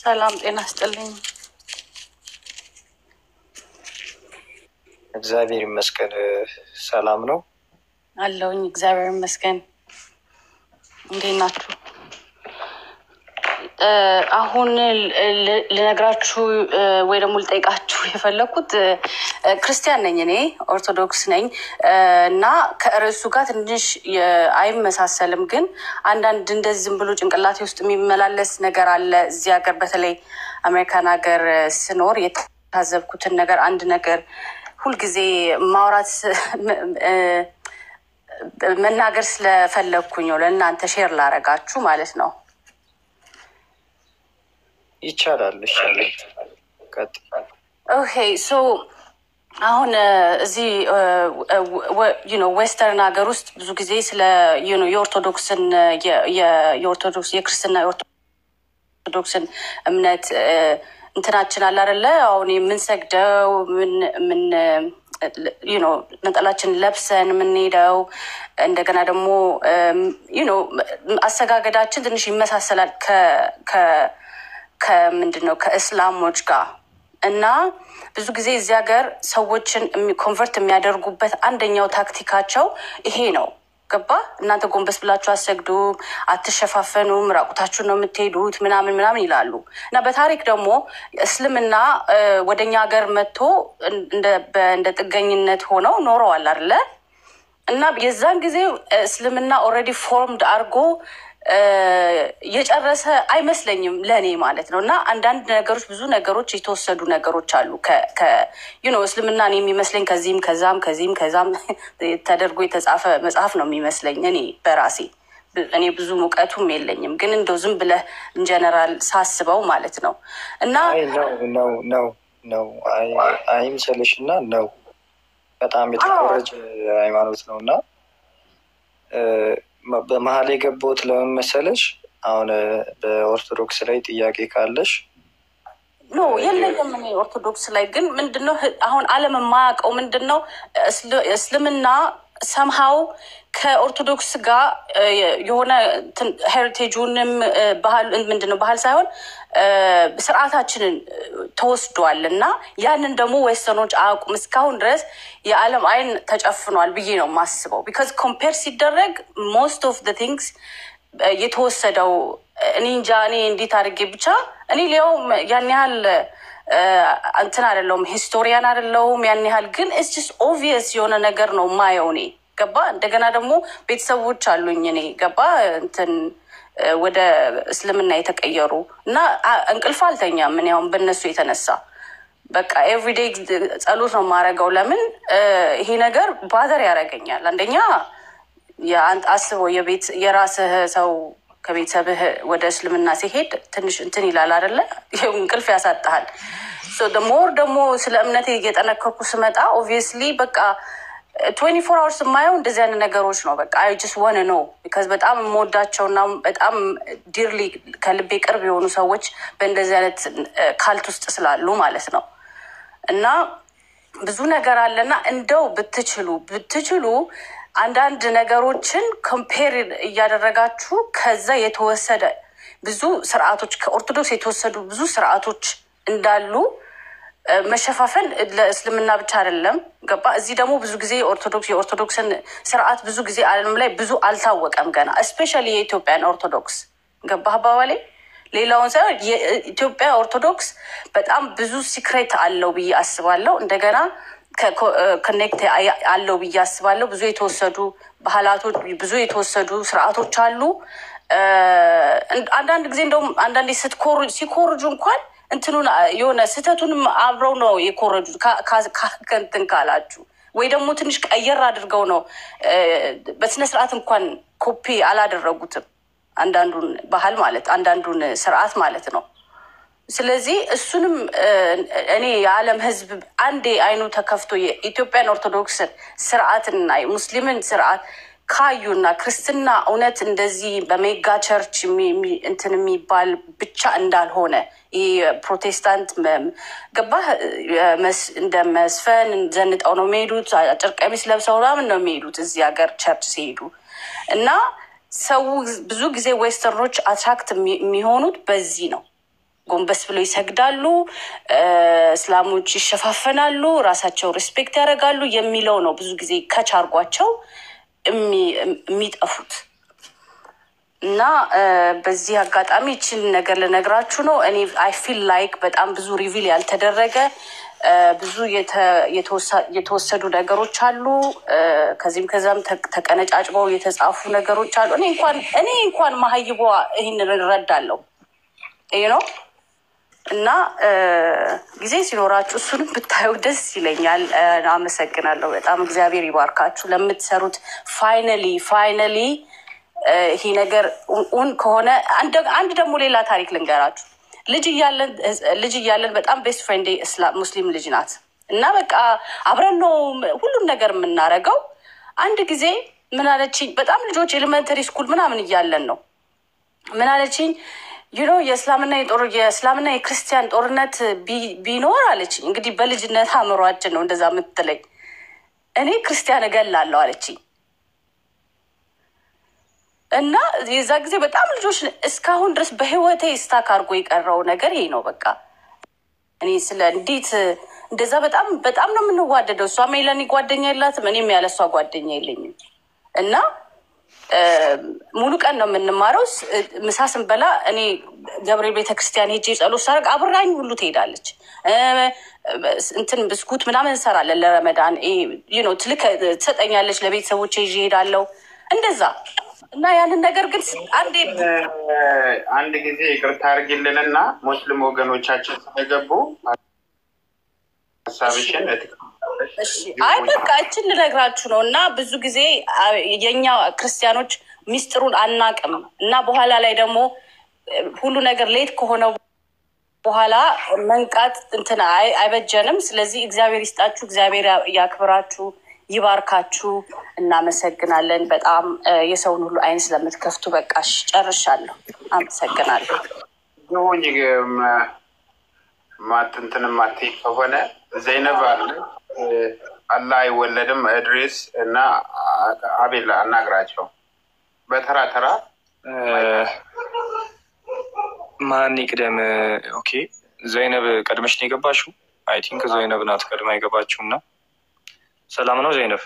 Speaker 17: ሰላም ጤና ይስጥልኝ።
Speaker 1: እግዚአብሔር ይመስገን ሰላም ነው
Speaker 17: አለሁኝ። እግዚአብሔር ይመስገን። እንዴት ናችሁ? አሁን ልነግራችሁ ወይ ደግሞ ልጠይቃችሁ የፈለኩት ክርስቲያን ነኝ እኔ ኦርቶዶክስ ነኝ እና ከርዕሱ ጋር ትንሽ አይመሳሰልም፣ ግን አንዳንድ እንደዚህ ዝም ብሎ ጭንቅላቴ ውስጥ የሚመላለስ ነገር አለ። እዚህ ሀገር በተለይ አሜሪካን ሀገር ስኖር የታዘብኩትን ነገር አንድ ነገር ሁልጊዜ ማውራት መናገር ስለፈለግኩኝ ነው ለእናንተ ሼር ላረጋችሁ ማለት ነው።
Speaker 1: ይቻላል።
Speaker 17: ኦኬ ሶ አሁን እዚህ ዌስተርን ሀገር ውስጥ ብዙ ጊዜ ስለ የኦርቶዶክስን የኦርቶዶክስ የክርስትና የኦርቶዶክስን እምነት እንትናችን አለ አይደለ? አሁን የምንሰግደው ምን ነጠላችን ለብሰን የምንሄደው እንደገና ደግሞ አሰጋገዳችን ትንሽ ይመሳሰላል ከምንድነው ከእስላሞች ጋር እና ብዙ ጊዜ እዚህ ሀገር ሰዎችን ኮንቨርት የሚያደርጉበት አንደኛው ታክቲካቸው ይሄ ነው። ገባ? እናንተ ጎንበስ ብላችሁ አሰግዱም፣ አትሸፋፈኑም፣ ራቁታችሁን ነው የምትሄዱት ምናምን ይላሉ። እና በታሪክ ደግሞ እስልምና ወደኛ ሀገር መጥቶ እንደ ጥገኝነት ሆነው ኖረዋል አይደለ? እና የዛን ጊዜ እስልምና ኦልሬዲ ፎርምድ አድርጎ የጨረሰ አይመስለኝም ለእኔ ማለት ነው። እና አንዳንድ ነገሮች ብዙ ነገሮች የተወሰዱ ነገሮች አሉ እስልምናን የሚመስለኝ ከዚህም ከዛም ተደርጎ የተጻፈ መጽሐፍ ነው የሚመስለኝ እኔ በራሴ። እኔ ብዙ ሙቀቱም የለኝም፣ ግን እንደው ዝም ብለህ ኢንጀነራል ሳስበው ማለት ነው። እና
Speaker 1: ነው አይምሰልሽ እና ነው በጣም የተቆረጀ ሃይማኖት ነው እና በመሀል የገባሁት ለምን መሰለሽ? አሁን በኦርቶዶክስ ላይ ጥያቄ ካለሽ
Speaker 17: ኖ የለኝም። እኔ ኦርቶዶክስ ላይ ግን ምንድነው አሁን ዓለም የማያውቀው ምንድነው እስልምና ሰምሃው ከኦርቶዶክስ ጋር የሆነ ሄሪቴጁንም ባህል ምንድነው ባህል ሳይሆን ስርዓታችንን ተወስዷል እና ያንን ደግሞ ዌስተርኖች አያውቁም። እስካሁን ድረስ የዓለም አይን ተጨፍኗል ብዬ ነው የማስበው። ቢካዝ ኮምፔር ሲደረግ ሞስት ኦፍ ዘ ቲንግስ የተወሰደው እኔ እንጃ እኔ እንዴት አድርጌ ብቻ እኔ ሊያው ያን ያህል እንትን አይደለሁም፣ ሂስቶሪያን አይደለሁም ያን ያህል፣ ግን ኢትስ ጀስት ኦብቪየስ የሆነ ነገር ነው ማየው እኔ ገባ። እንደገና ደግሞ ቤተሰቦች አሉኝ እኔ ገባ እንትን ወደ እስልምና የተቀየሩ እና እንቅልፍ አልተኛም። ምን ያውን በእነሱ የተነሳ በቃ ኤቭሪዴይ ጸሎት ነው የማደርገው። ለምን ይሄ ነገር ባዘር ያደርገኛል። አንደኛ አስበው የራስህ ሰው ከቤተሰብህ ወደ እስልምና ሲሄድ ትንሽ እንትን ይላል አይደለ? እንቅልፍ ያሳጣሃል። ሞር ደግሞ ስለ እምነቴ እየጠነከርኩ ስመጣ ኦብቪየስሊ በቃ 24 hours የማየው እንደዚህ አይነት ነገሮች ነው። በቃ አይ ጀስት ዋን ነው ቢካዝ በጣም የምወዳቸውና በጣም ዲርሊ ከልቤ ቅርብ የሆኑ ሰዎች በእንደዚህ አይነት ካልት ውስጥ ስላሉ ማለት ነው። እና ብዙ ነገር አለና እንደው ብትችሉ አንዳንድ ነገሮችን ኮምፔር እያደረጋችሁ ከዛ የተወሰደ ብዙ ስርዓቶች ከኦርቶዶክስ የተወሰዱ ብዙ ስርዓቶች እንዳሉ መሸፋፈን ለእስልምና ብቻ አይደለም ገባ። እዚህ ደግሞ ብዙ ጊዜ የኦርቶዶክስን ስርዓት ብዙ ጊዜ ዓለም ላይ ብዙ አልታወቀም ገና፣ እስፔሻሊ የኢትዮጵያን ኦርቶዶክስ ገባ አባባሌ። ሌላውን ሳይሆን የኢትዮጵያ ኦርቶዶክስ በጣም ብዙ ሲክሬት አለው ብዬ አስባለሁ። እንደገና ኮኔክት አለው ብዬ አስባለሁ። ብዙ የተወሰዱ ባህላቶች፣ ብዙ የተወሰዱ ስርዓቶች አሉ። አንዳንድ ጊዜ እንደውም አንዳንዴ ሲኮርጁ እንኳን እንትኑን የሆነ ስህተቱንም አብረው ነው የኮረጁት ከእንትን ካላችሁ ወይ ደግሞ ትንሽ ቀየር አድርገው ነው በስነ ስርዓት እንኳን ኮፒ አላደረጉትም። አንዳንዱን ባህል ማለት አንዳንዱን ስርዓት ማለት ነው። ስለዚህ እሱንም እኔ የዓለም ህዝብ አንዴ አይኑ ተከፍቶ የኢትዮጵያን ኦርቶዶክስ ስርዓትና የሙስሊምን ስርዓት ካዩና ክርስትና እውነት እንደዚህ በሜጋ ቸርች እንትን የሚባል ብቻ እንዳልሆነ ይህ ፕሮቴስታንት ገባህ እንደ መስፈን ዘንጠው ነው የሚሄዱት። አጭር ቀሚስ ለብሰው ምናምን ነው የሚሄዱት እዚህ ሀገር ቸርች ሲሄዱ እና ሰው ብዙ ጊዜ ዌስተርኖች አትራክት የሚሆኑት በዚህ ነው። ጎንበስ ብለው ይሰግዳሉ፣ እስላሞች ይሸፋፈናሉ፣ ራሳቸው ሪስፔክት ያደርጋሉ የሚለው ነው ብዙ ጊዜ ከቻርጓቸው የሚጠፉት። እና በዚህ አጋጣሚ ይችን ነገር ልነግራችሁ ነው። እኔ አይ ፊል ላይክ በጣም ብዙ ሪቪል ያልተደረገ ብዙ የተወሰዱ ነገሮች አሉ። ከዚህም ከዛም ተቀነጫጭበው የተጻፉ ነገሮች አሉ። እኔ እንኳን ማህይቧ ይህንን እረዳለሁ ነው። እና ጊዜ ሲኖራችሁ እሱንም ብታዩ ደስ ይለኛል። አመሰግናለሁ በጣም እግዚአብሔር ይባርካችሁ ለምትሰሩት። ፋይናሊ ይሄ ነገር ኡን ከሆነ አንድ ደግሞ ሌላ ታሪክ ልንገራችሁ። ልጅ እያለን በጣም ቤስት ፍሬንድ ሙስሊም ልጅ ናት እና በቃ አብረን ነው ሁሉም ነገር የምናረገው። አንድ ጊዜ ምን አለችኝ፣ በጣም ልጆች ኤሌመንተሪ ስኩል ምናምን እያለን ነው። ምን አለችኝ፣ የእስላምና የክርስቲያን ጦርነት ቢኖር አለችኝ። እንግዲህ በልጅነት አእምሯችን ነው እንደዛ የምትለኝ። እኔ ክርስቲያን እገላለሁ አለችኝ። እና የዛ ጊዜ በጣም ልጆች እስካሁን ድረስ በህይወቴ ስታክ አድርጎ የቀረው ነገር ይሄ ነው። በቃ እኔ ስለ እንዴት እንደዛ በጣም ነው የምንዋደደው። እሷ ሜላኒ ጓደኛ የላትም፣ እኔም ያለ እሷ ጓደኛ የለኝም። እና ሙሉ ቀን ነው የምንማረው። ምሳ ስንበላ እኔ ገብርኤል ቤተክርስቲያን ሄጄ ጸሎት ሳደርግ አብራኝ ሁሉ ትሄዳለች። እንትን ብስኩት ምናምን እንሰራለን ለረመዳን ትሰጠኛለች። ለቤተሰቦቼ ይዤ እሄዳለሁ እንደዛ። እና ያንን ነገር ግን
Speaker 6: አንድ ጊዜ ይቅርታ አድርጊልንና ሙስሊም ወገኖቻችን ስለገቡ ሀሳብሽን
Speaker 17: አይ በቃ እችን ልነግራችሁ ነው። እና ብዙ ጊዜ የኛ ክርስቲያኖች ሚስጥሩን አናቅም እና በኋላ ላይ ደግሞ ሁሉ ነገር ሌት ከሆነ በኋላ መንቃት እንትን አይበጀንም። ስለዚህ እግዚአብሔር ይስጣችሁ፣ እግዚአብሔር ያክብራችሁ፣ ይባርካችሁ። እናመሰግናለን በጣም የሰውን ሁሉ አይን ስለምትከፍቱ። በቃሽ ጨርሻለሁ። አመሰግናለሁ።
Speaker 6: ማትንትን ማቴ ከሆነ ዘይነብ አለ አላህ አይወለድም እድሪስ እና አቤል አናግራቸው በተራ ተራ
Speaker 1: ማን ይቅደም? ኦኬ ዘይነብ ቀድመሽ ነው የገባሽው? አይ ቲንክ ዘይነብ ናት ቀድማ የገባችው። እና ሰላም ነው ዘይነብ?